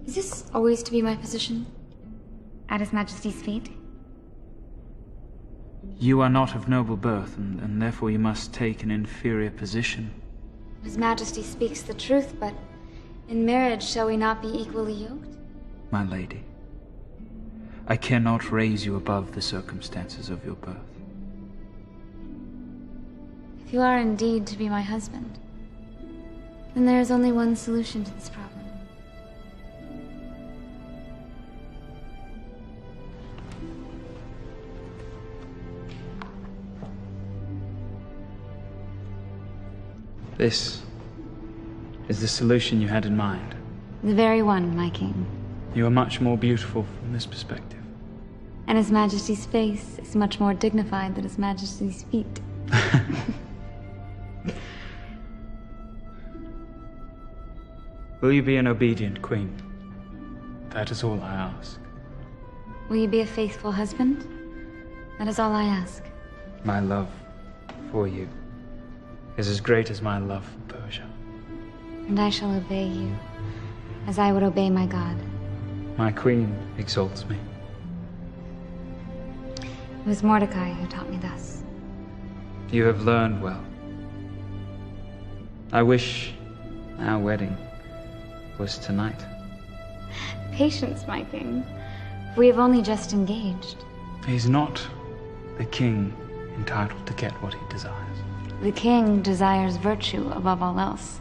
Is this always to be my position? At his majesty's feet? You are not of noble birth, and therefore you must take an inferior position. His majesty speaks the truth, but in marriage shall we not be equally yoked? My lady, I cannot raise you above the circumstances of your birth. If you are indeed to be my husband, then there is only one solution to this problem. This is the solution you had in mind. The very one, my king. You are much more beautiful from this perspective. And his majesty's face is much more dignified than his majesty's feet. Will you be an obedient queen? That is all I ask. Will you be a faithful husband? That is all I ask. My love for you is as great as my love for Persia. And I shall obey you, as I would obey my God. My queen exalts me. It was Mordecai who taught me thus. You have learned well. I wish our wedding was tonight. Patience, my king. We have only just engaged. He's not the king entitled to get what he desires. The king desires virtue above all else,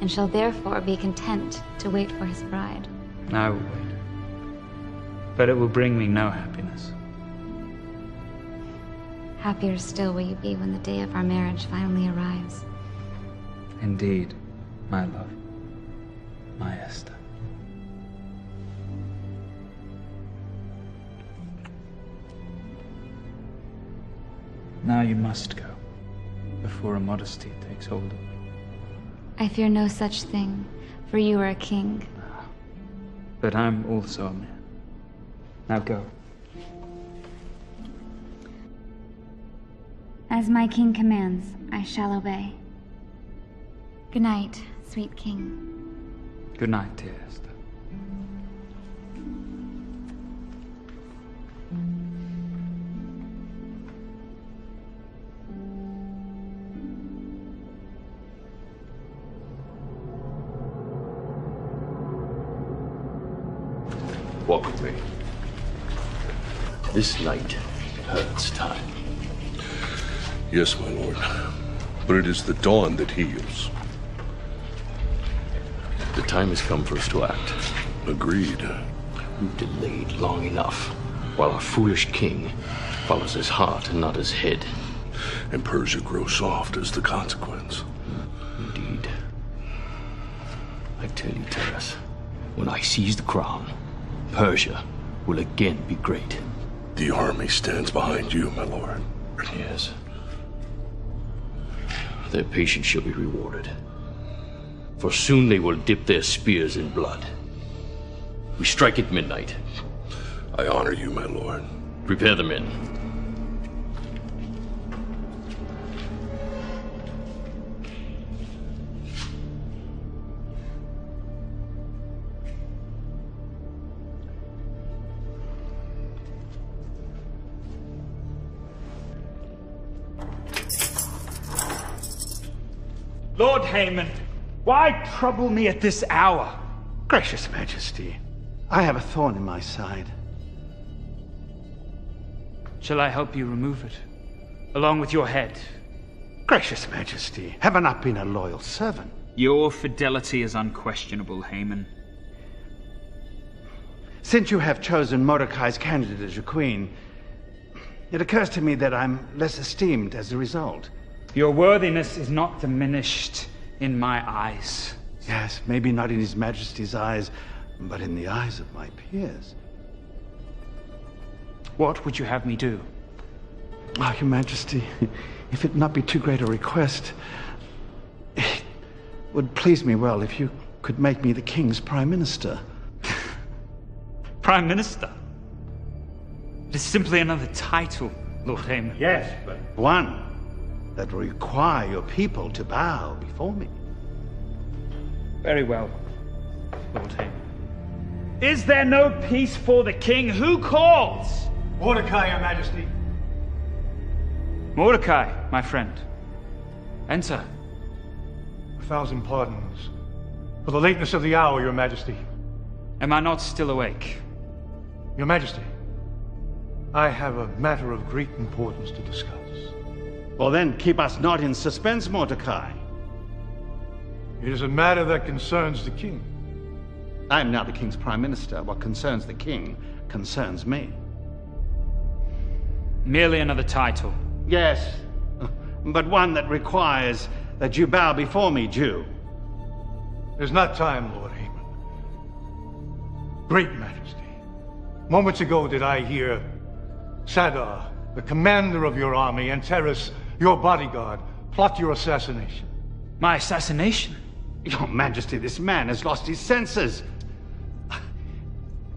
and shall therefore be content to wait for his bride. I will wait. But it will bring me no happiness. Happier still will you be when the day of our marriage finally arrives. Indeed, my love, my Esther. Now you must go, before immodesty takes hold of you. I fear no such thing, for you are a king. But I'm also a man. Now go. As my king commands, I shall obey. Good night, sweet king. Good night, dear Esther. Walk with me. This night hurts time. Yes, my lord. But it is the dawn that heals. The time has come for us to act. Agreed. We've delayed long enough, while our foolish king follows his heart and not his head. And Persia grows soft as the consequence. Indeed. I tell you, Taras, when I seize the crown, Persia will again be great. The army stands behind you, my lord. Yes. Their patience shall be rewarded. For soon they will dip their spears in blood. We strike at midnight. I honor you, my lord. Prepare the men. Lord Haman, why trouble me at this hour? Gracious Majesty, I have a thorn in my side. Shall I help you remove it, along with your head? Gracious Majesty, have I not been a loyal servant? Your fidelity is unquestionable, Haman. Since you have chosen Mordecai's candidate as your queen, It occurs to me that I'm less esteemed as a result. Your worthiness is not diminished in my eyes. Yes, maybe not in His Majesty's eyes, but in the eyes of my peers. What would you have me do? Oh, Your Majesty, if it not be too great a request, it would please me well if you could make me the King's Prime Minister. Prime Minister? It is simply another title, Lord Haymon. Yes, but one that will require your people to bow before me. Very well, Lord Haymon. Is there no peace for the king? Who calls? Mordecai, Your Majesty. Mordecai, my friend. Enter. 1,000 pardons for the lateness of the hour, Your Majesty. Am I not still awake? Your Majesty, I have a matter of great importance to discuss. Well then, keep us not in suspense, Mordecai. It is a matter that concerns the king. I am now the King's Prime Minister. What concerns the king concerns me. Merely another title. Yes, but one that requires that you bow before me, Jew. There's not time, Lord Haymon. Great Majesty, moments ago did I hear Sadar, the commander of your army, and Cirus, your bodyguard, plot your assassination. My assassination? Your Majesty, this man has lost his senses.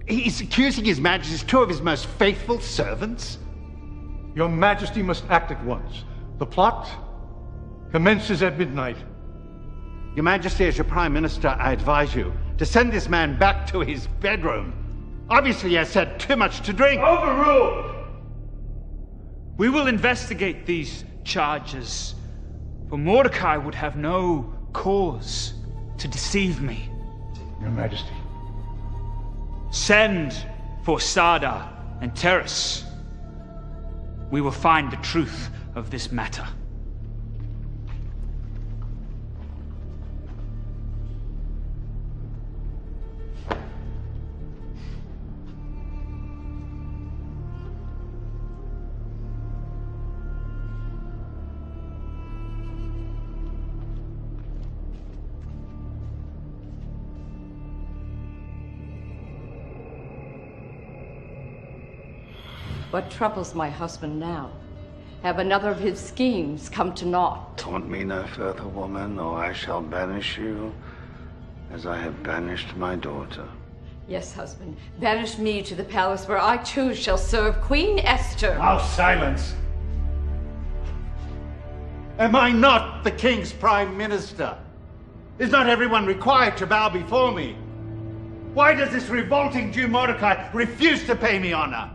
He's accusing His Majesty's two of his most faithful servants. Your Majesty must act at once. The plot commences at midnight. Your Majesty, as your Prime Minister, I advise you to send this man back to his bedroom. Obviously, he has had too much to drink. Overruled! We will investigate these charges, for Mordecai would have no cause to deceive me. Your Majesty. Send for Sadar and Cirus. We will find the truth of this matter. What troubles my husband now? Have another of his schemes come to naught? Taunt me no further, woman, or I shall banish you, as I have banished my daughter. Yes, husband. Banish me to the palace where I too shall serve Queen Esther. Now silence! Am I not the King's Prime Minister? Is not everyone required to bow before me? Why does this revolting Jew Mordecai refuse to pay me honor?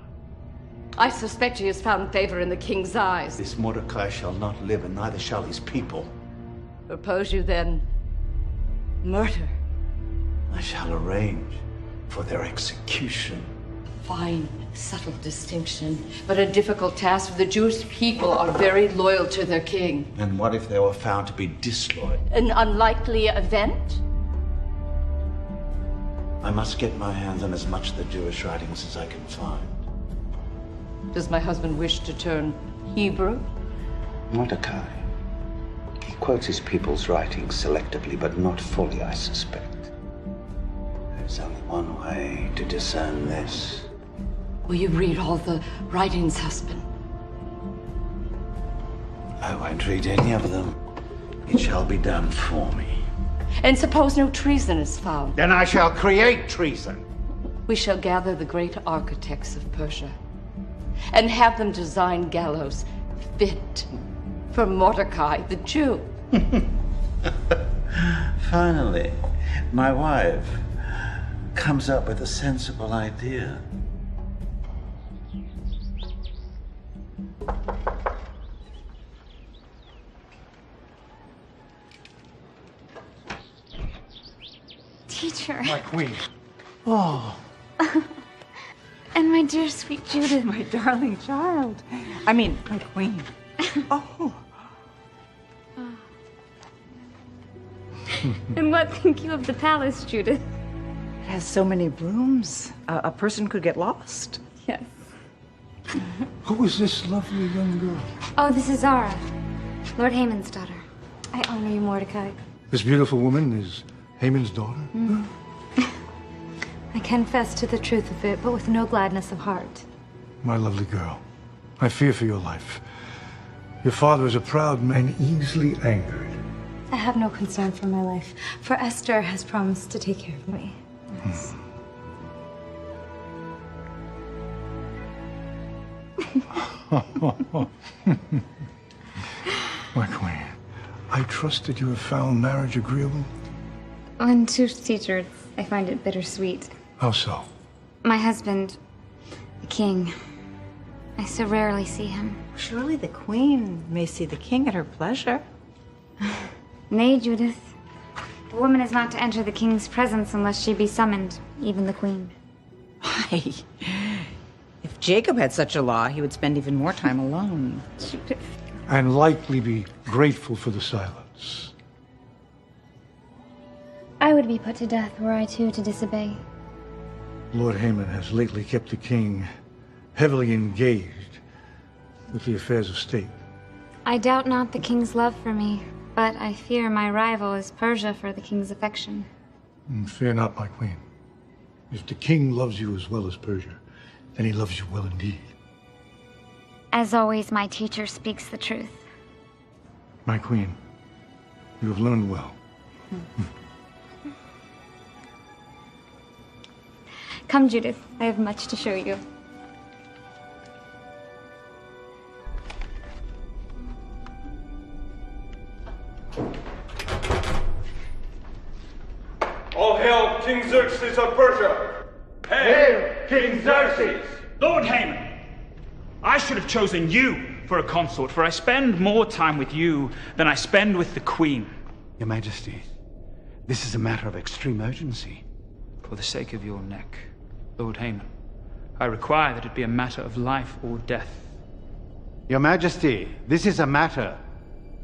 I suspect he has found favor in the king's eyes. This Mordecai shall not live, and neither shall his people. Propose you then murder? I shall arrange for their execution. Fine, subtle distinction, but a difficult task, for the Jewish people are very loyal to their king. And what if they were found to be disloyal? An unlikely event? I must get my hands on as much of the Jewish writings as I can find. Does my husband wish to turn Hebrew? Mordecai. He quotes his people's writings selectively, but not fully, I suspect. There's only one way to discern this. Will you read all the writings, husband? I won't read any of them. It shall be done for me. And suppose no treason is found? Then I shall create treason. We shall gather the great architects of Persia and have them design gallows fit for Mordecai the Jew. Finally, my wife comes up with a sensible idea. Teacher. My queen. Oh. And my dear sweet Judith. My darling child. I mean, my queen. Oh. And what think you of the palace, Judith? It has so many rooms. A person could get lost. Yes. Who is this lovely young girl? Oh, this is Zara, Lord Haman's daughter. I honor you, Mordecai. This beautiful woman is Haman's daughter? Mm. I confess to the truth of it, but with no gladness of heart. My lovely girl, I fear for your life. Your father is a proud man, easily angered. I have no concern for my life, for Esther has promised to take care of me. Yes. My queen, I trust that you have found marriage agreeable? In truth, teacher, I find it bittersweet. How so? My husband, the king, I so rarely see him. Surely the queen may see the king at her pleasure. Nay, Judith. A woman is not to enter the king's presence unless she be summoned, even the queen. Why? If Jacob had such a law, he would spend even more time alone. And likely be grateful for the silence. I would be put to death were I too to disobey. Lord Haman has lately kept the king heavily engaged with the affairs of state. I doubt not the king's love for me, but I fear my rival is Persia for the king's affection. Fear not, my queen. If the king loves you as well as Persia, then he loves you well indeed. As always, my teacher speaks the truth. My queen, you have learned well. Come, Judith. I have much to show you. All hail King Xerxes of Persia! Hail King Xerxes! Lord Haman, I should have chosen you for a consort, for I spend more time with you than I spend with the Queen. Your Majesty, this is a matter of extreme urgency. For the sake of your neck, Lord Haman, I require that it be a matter of life or death. Your Majesty, this is a matter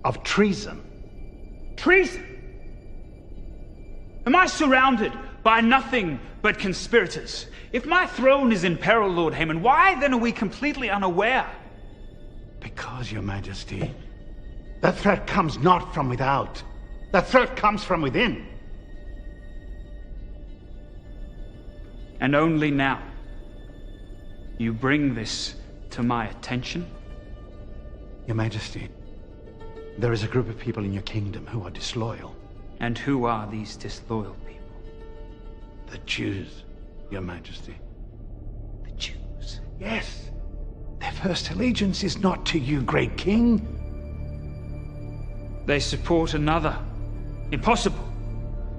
of treason. Treason? Am I surrounded by nothing but conspirators? If my throne is in peril, Lord Haman, why then are we completely unaware? Because, Your Majesty, the threat comes not from without. The threat comes from within. And only now you bring this to my attention? Your Majesty, there is a group of people in your kingdom who are disloyal. And who are these disloyal people? The Jews, Your Majesty. The Jews? Yes. Their first allegiance is not to you, great king. They support another. Impossible.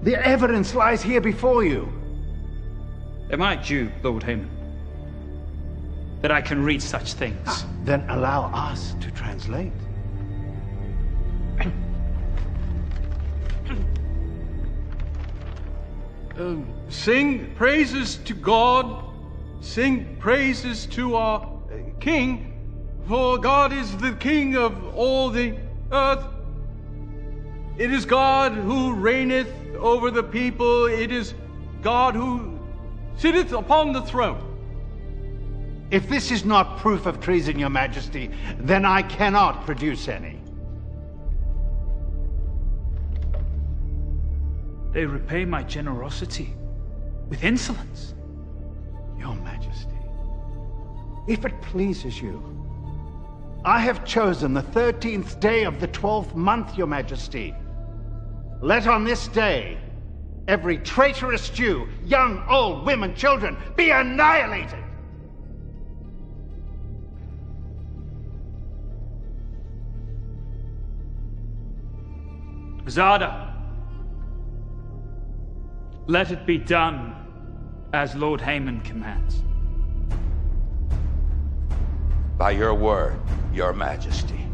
The evidence lies here before you. Am I Jew, Lord Haman? That I can read such things? Then allow us to translate. Sing praises to God, sing praises to our King, for God is the King of all the earth. It is God who reigneth over the people, it is God who sitteth upon the throne. If this is not proof of treason, Your Majesty, then I cannot produce any. They repay my generosity with insolence. Your Majesty, if it pleases you, I have chosen the 13th day of the 12th month, Your Majesty. Let on this day every traitorous Jew, young, old, women, children, be annihilated. Zada, let it be done as Lord Haman commands. By your word, Your Majesty.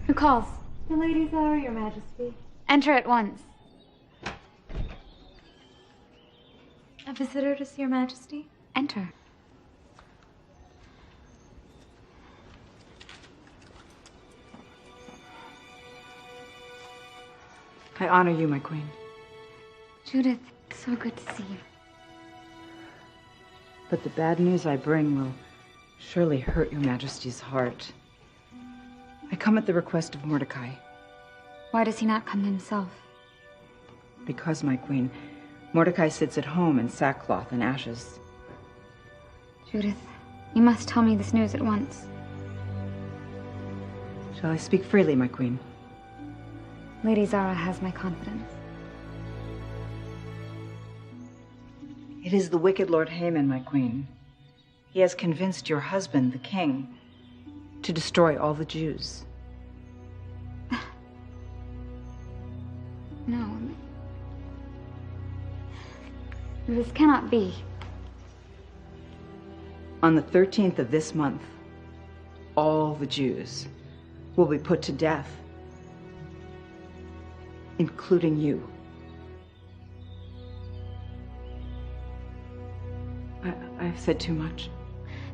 Who calls? The ladies are, Your Majesty. Enter at once. A visitor to see Your Majesty? Enter. I honor you, my queen. Judith, it's so good to see you. But the bad news I bring will surely hurt your majesty's heart. I come at the request of Mordecai. Why does he not come himself? Because, my queen, Mordecai sits at home in sackcloth and ashes. Judith, you must tell me this news at once. Shall I speak freely, my queen? Lady Zara has my confidence. It is the wicked Lord Haman, my queen. He has convinced your husband, the king, to destroy all the Jews. No. This cannot be. On the 13th of this month, all the Jews will be put to death, including you. I've said too much.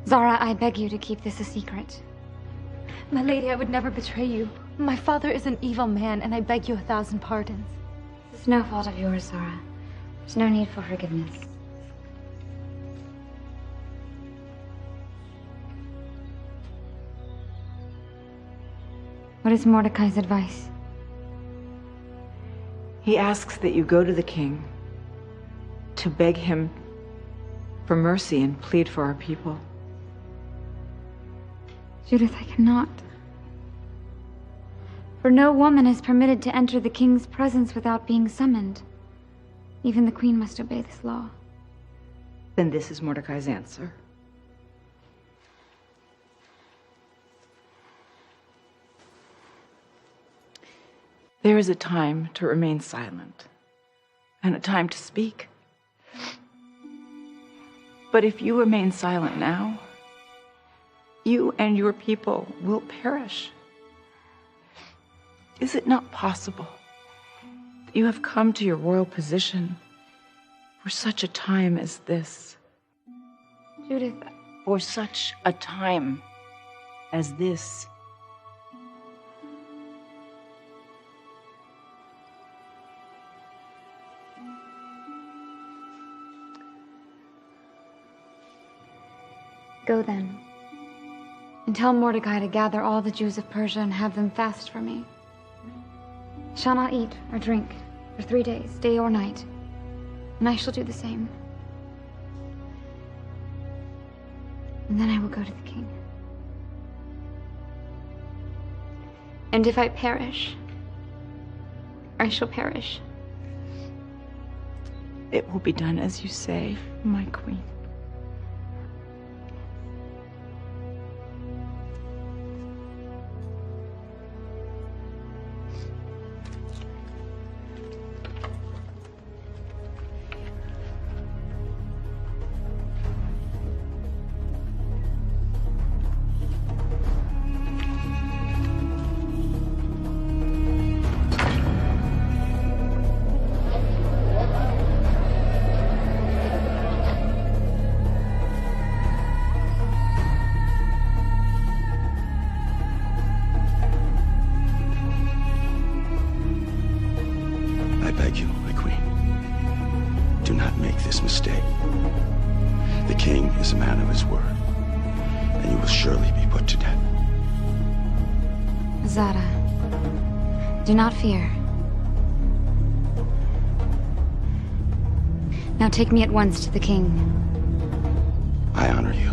Zara, I beg you to keep this a secret. My lady, I would never betray you. My father is an evil man, and I beg you 1,000 pardons. It's no fault of yours, Zara. There's no need for forgiveness. What is Mordecai's advice? He asks that you go to the king to beg him for mercy and plead for our people. Judith, I cannot. For no woman is permitted to enter the king's presence without being summoned. Even the queen must obey this law. Then this is Mordecai's answer. There is a time to remain silent, and a time to speak. But if you remain silent now, you and your people will perish. Is it not possible that you have come to your royal position for such a time as this? Judith, for such a time as this. Go then, and tell Mordecai to gather all the Jews of Persia and have them fast for me. I shall not eat or drink for 3 days, day or night, and I shall do the same. And then I will go to the king. And if I perish, I shall perish. It will be done as you say, my queen. Do not fear. Now take me at once to the king. I honor you,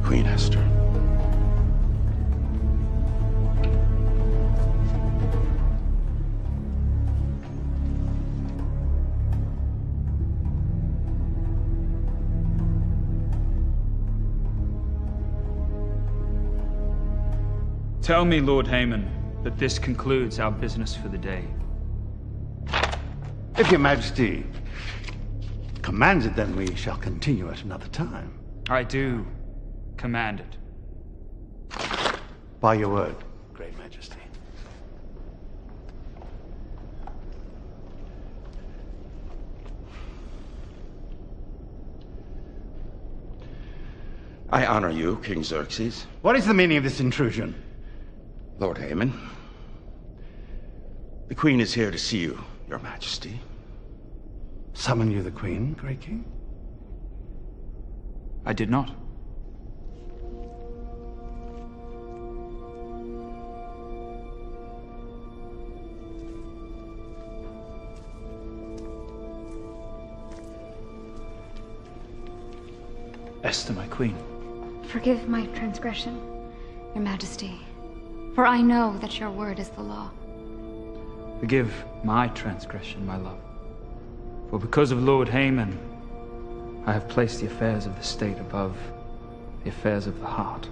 Queen Esther. Tell me, Lord Haman, that this concludes our business for the day. If your majesty commands it, then we shall continue at another time. I do command it. By your word, great majesty. I honor you, King Xerxes. What is the meaning of this intrusion? Lord Haman, The Queen is here to see you, Your Majesty. Summon you the Queen, Great King? I did not. Esther, my queen. Forgive my transgression, Your Majesty, for I know that your word is the law. Forgive my transgression, my love. For because of Lord Haman, I have placed the affairs of the state above the affairs of the heart.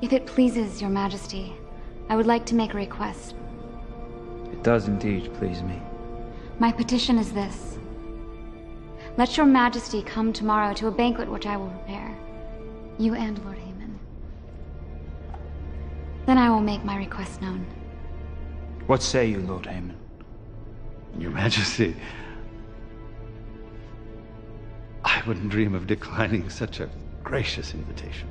If it pleases Your Majesty, I would like to make a request. It does indeed please me. My petition is this. Let Your Majesty come tomorrow to a banquet which I will prepare, you and Lord Haman. Then I will make my request known. What say you, Lord Haman? Your Majesty, I wouldn't dream of declining such a gracious invitation.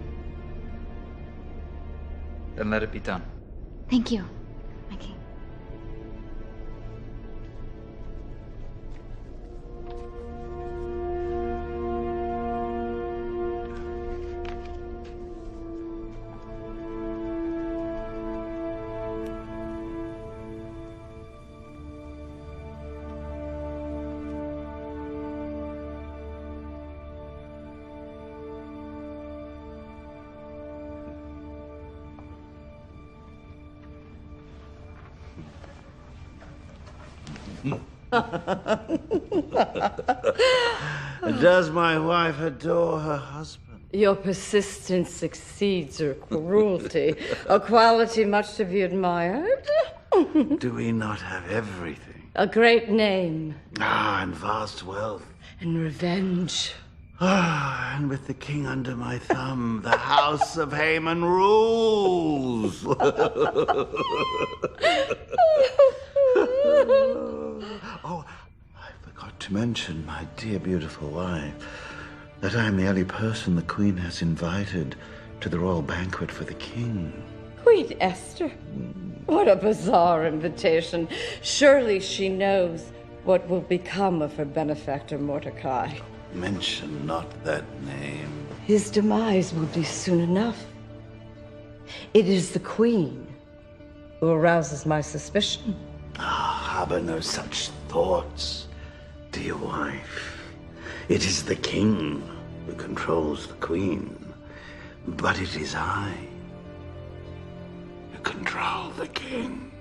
Then let it be done. Thank you, my king. Does my wife adore her husband? Your persistence exceeds her cruelty, a quality much to be admired. Do we not have everything? A great name. And vast wealth. And revenge. And with the king under my thumb, the house of Haman rules. Oh, I forgot to mention, my dear beautiful wife, that I am the only person the Queen has invited to the royal banquet for the king. Queen Esther? What a bizarre invitation. Surely she knows what will become of her benefactor Mordecai. Mention not that name. His demise will be soon enough. It is the Queen who arouses my suspicion. Harbor no such thoughts, dear wife. It is the king who controls the Queen, but it is I who control the king.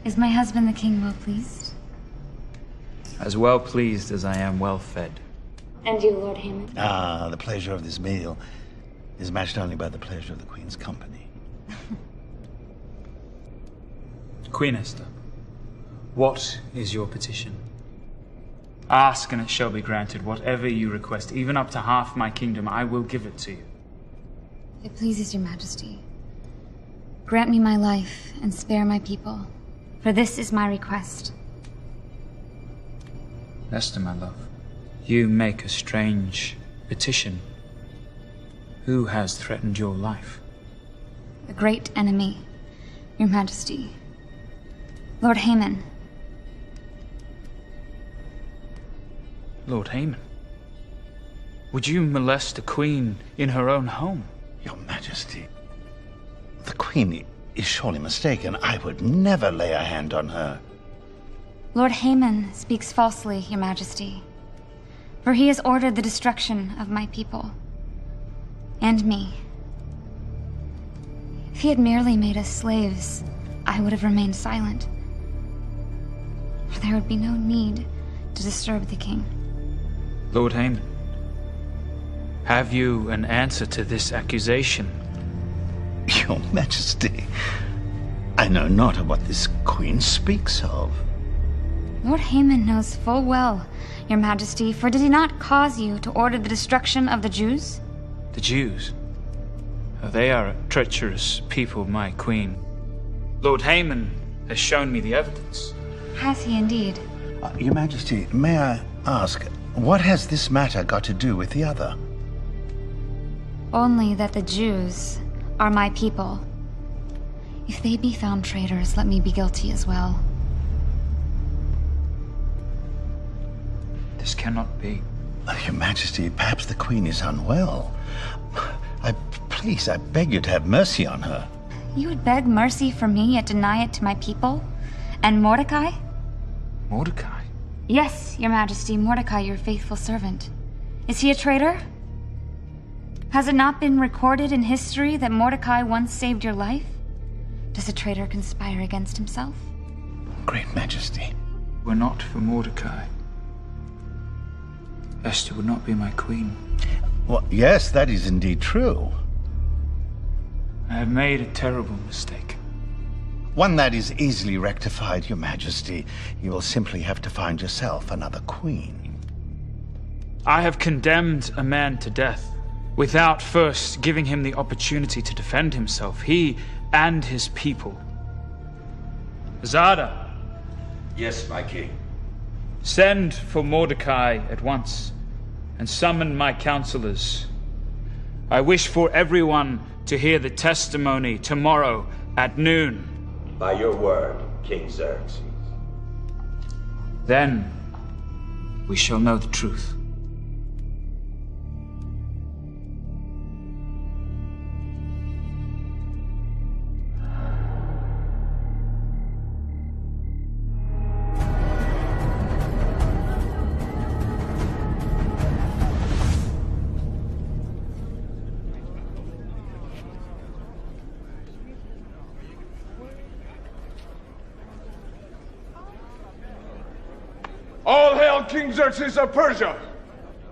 Is my husband the king well pleased? As well pleased as I am well fed. And you, Lord Haman? The pleasure of this meal is matched only by the pleasure of the Queen's company. Queen Esther, what is your petition? Ask and it shall be granted. Whatever you request, even up to half my kingdom, I will give it to you. If it pleases Your Majesty, grant me my life and spare my people, for this is my request. Esther, my love, you make a strange petition. Who has threatened your life? The great enemy, Your Majesty. Lord Haman. Lord Haman? Would you molest a queen in her own home? Your Majesty, the Queen is surely mistaken. I would never lay a hand on her. Lord Haman speaks falsely, Your Majesty, for he has ordered the destruction of my people and me. If he had merely made us slaves, I would have remained silent, for there would be no need to disturb the king. Lord Haman, have you an answer to this accusation? Your Majesty, I know not of what this Queen speaks of. Lord Haman knows full well, Your Majesty, for did he not cause you to order the destruction of the Jews? The Jews. They are a treacherous people, my queen. Lord Haman has shown me the evidence. Has he indeed? Your Majesty, may I ask, what has this matter got to do with the other? Only that the Jews are my people. If they be found traitors, let me be guilty as well. This cannot be. Your Majesty, perhaps the Queen is unwell. Please, I beg you to have mercy on her. You would beg mercy for me, yet deny it to my people? And Mordecai? Mordecai? Yes, Your Majesty, Mordecai, your faithful servant. Is he a traitor? Has it not been recorded in history that Mordecai once saved your life? Does a traitor conspire against himself? Great Majesty. Were not for Mordecai, Esther would not be my queen. Well, yes, that is indeed true. I have made a terrible mistake. One that is easily rectified, Your Majesty. You will simply have to find yourself another queen. I have condemned a man to death without first giving him the opportunity to defend himself, he and his people. Zada. Yes, my king. Send for Mordecai at once and summon my counselors. I wish for everyone to hear the testimony tomorrow at noon. By your word, King Xerxes. Then we shall know the truth. All hail King Xerxes of Persia!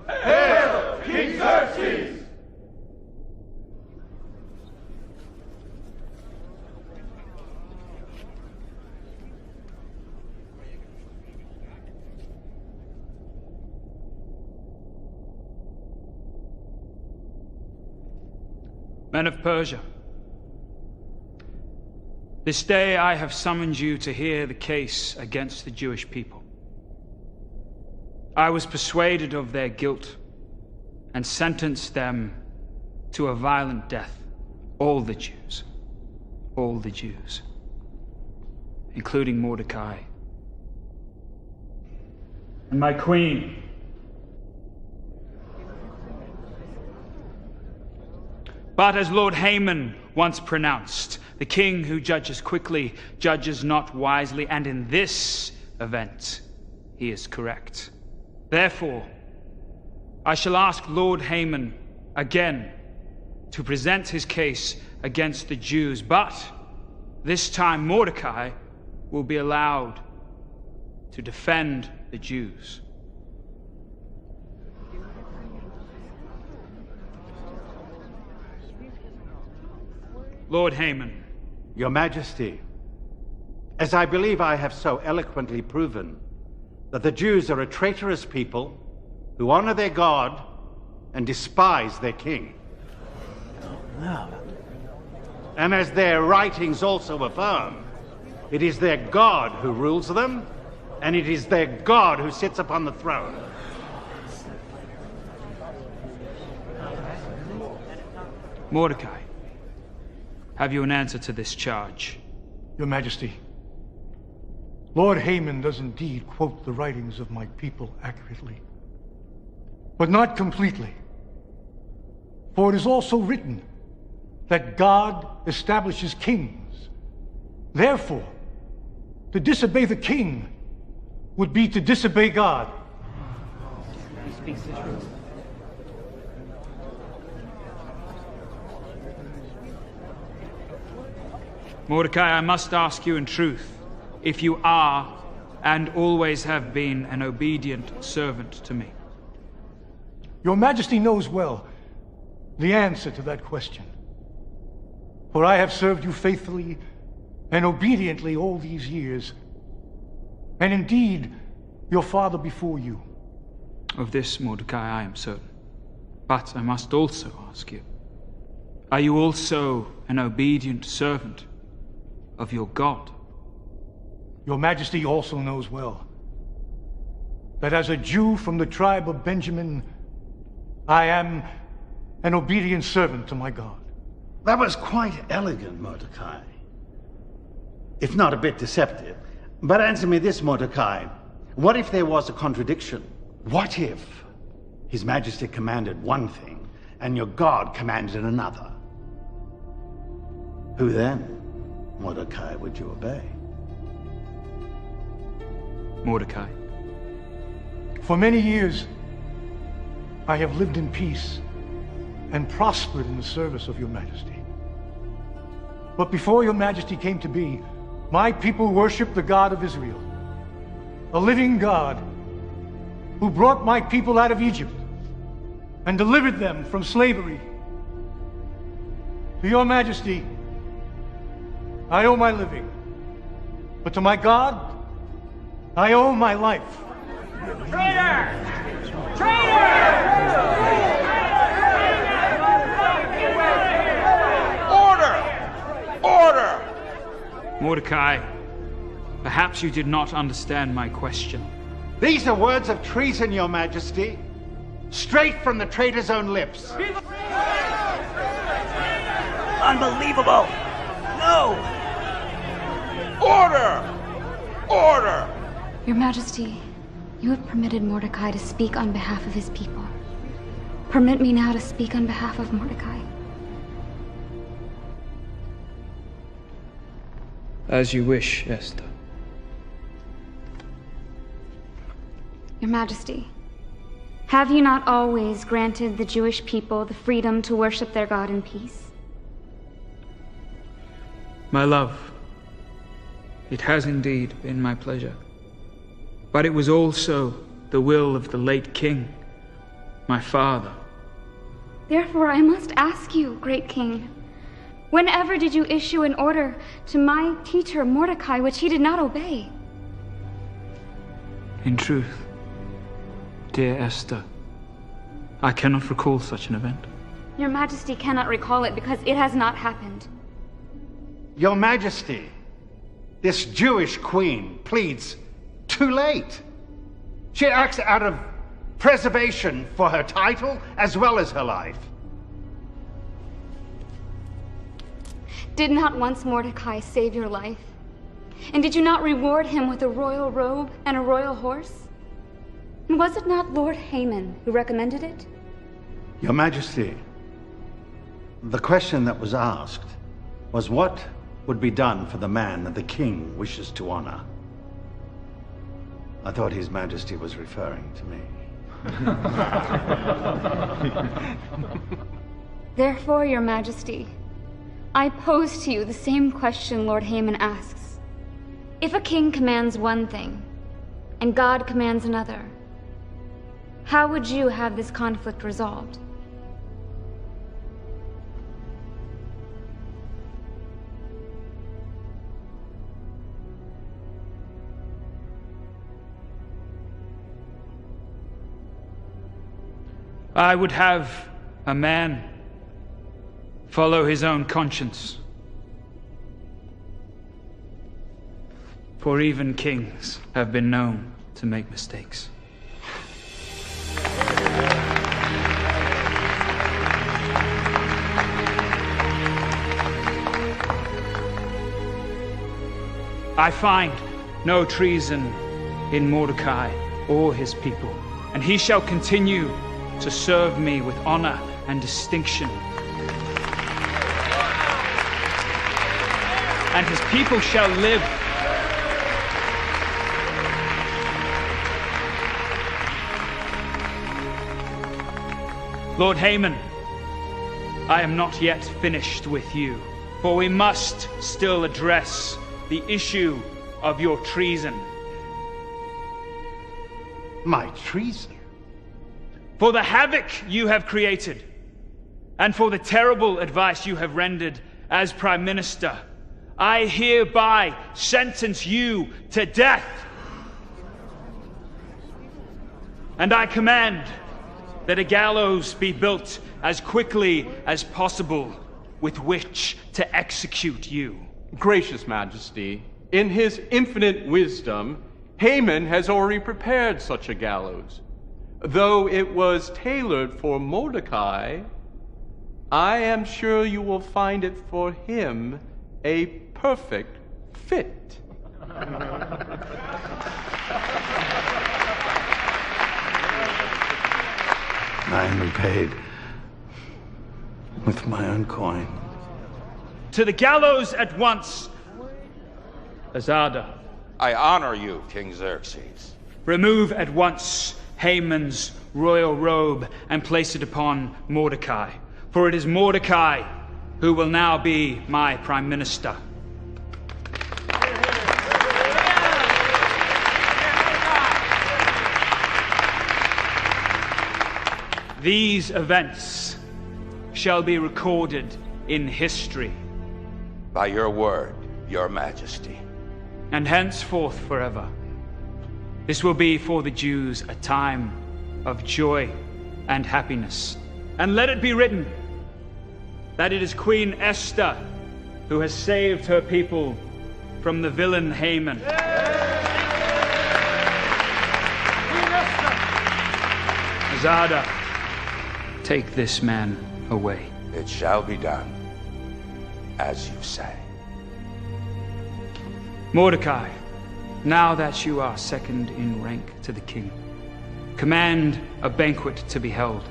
Hail King Xerxes! Men of Persia, this day I have summoned you to hear the case against the Jewish people. I was persuaded of their guilt and sentenced them to a violent death. All the Jews, including Mordecai and my queen. But as Lord Haman once pronounced, the king who judges quickly judges not wisely, and in this event he is correct. Therefore, I shall ask Lord Haman again to present his case against the Jews, but this time Mordecai will be allowed to defend the Jews. Lord Haman. Your Majesty, as I believe I have so eloquently proven, that the Jews are a traitorous people who honor their God and despise their king. And as their writings also affirm, it is their God who rules them, and it is their God who sits upon the throne. Mordecai, have you an answer to this charge? Your Majesty, Lord Haman does indeed quote the writings of my people accurately, but not completely. For it is also written that God establishes kings. Therefore, to disobey the king would be to disobey God. He speaks the truth. Mordecai, I must ask you in truth, if you are and always have been an obedient servant to me. Your Majesty knows well the answer to that question. For I have served you faithfully and obediently all these years, and indeed your father before you. Of this, Mordecai, I am certain. But I must also ask you, are you also an obedient servant of your God? Your Majesty also knows well that as a Jew from the tribe of Benjamin, I am an obedient servant to my God. That was quite elegant, Mordecai. If not a bit deceptive. But answer me this, Mordecai. What if there was a contradiction? What if His Majesty commanded one thing and your God commanded another? Who then, Mordecai, would you obey? Mordecai. For many years, I have lived in peace and prospered in the service of your Majesty. But before your Majesty came to be, my people worshiped the God of Israel, a living God who brought my people out of Egypt and delivered them from slavery. To your Majesty, I owe my living, but to my God, I owe my life. Traitor! Traitor! Order! Mordecai, perhaps you did not understand my question. These are words of treason, your Majesty. Straight from the traitor's own lips. Unbelievable! No! Order! Order! Your Majesty, you have permitted Mordecai to speak on behalf of his people. Permit me now to speak on behalf of Mordecai. As you wish, Esther. Your Majesty, have you not always granted the Jewish people the freedom to worship their God in peace? My love, it has indeed been my pleasure. But it was also the will of the late king, my father. Therefore, I must ask you, great king, whenever did you issue an order to my teacher Mordecai which he did not obey? In truth, dear Esther, I cannot recall such an event. Your Majesty cannot recall it because it has not happened. Your Majesty, this Jewish queen pleads too late. She acts out of preservation for her title as well as her life. Did not once Mordecai save your life? And did you not reward him with a royal robe and a royal horse? And was it not Lord Haman who recommended it? Your Majesty, the question that was asked was what would be done for the man that the king wishes to honor. I thought His Majesty was referring to me. Therefore, Your Majesty, I pose to you the same question Lord Haman asks. If a king commands one thing, and God commands another, how would you have this conflict resolved? I would have a man follow his own conscience. For even kings have been known to make mistakes. I find no treason in Mordecai or his people, and he shall continue to serve me with honor and distinction. And his people shall live. Lord Haman, I am not yet finished with you, for we must still address the issue of your treason. My treason? For the havoc you have created, and for the terrible advice you have rendered as Prime Minister, I hereby sentence you to death. And I command that a gallows be built as quickly as possible with which to execute you. Gracious Majesty, in his infinite wisdom, Haman has already prepared such a gallows. Though it was tailored for Mordecai, I am sure you will find it for him a perfect fit. I am repaid with my own coin. To the gallows at once, Azada. I honor you, King Xerxes. Remove at once Haman's royal robe and place it upon Mordecai, for it is Mordecai who will now be my prime minister. These events shall be recorded in history. By your word, your majesty. And henceforth forever. This will be for the Jews a time of joy and happiness. And let it be written that it is Queen Esther who has saved her people from the villain Haman. Azada, take this man away. It shall be done, as you say. Mordecai, now that you are second in rank to the king, command a banquet to be held,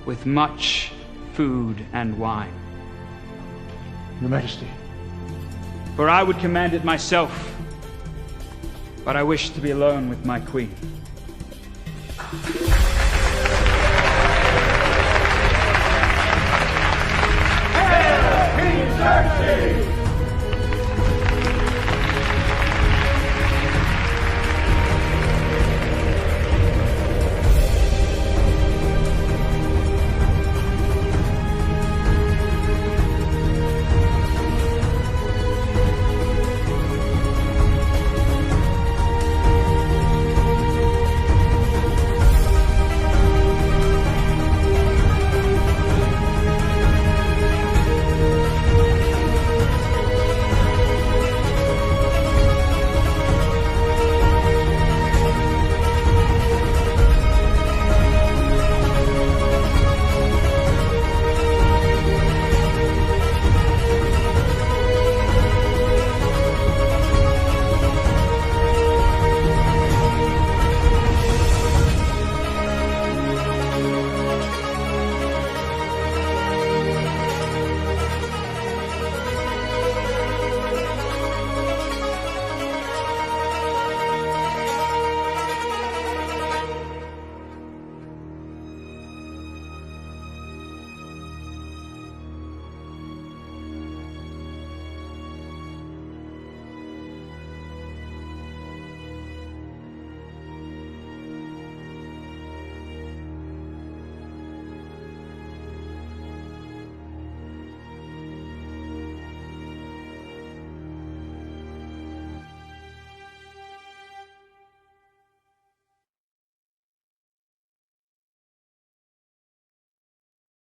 with much food and wine. Your Majesty. For I would command it myself, but I wish to be alone with my queen. Hail, King Xerxes!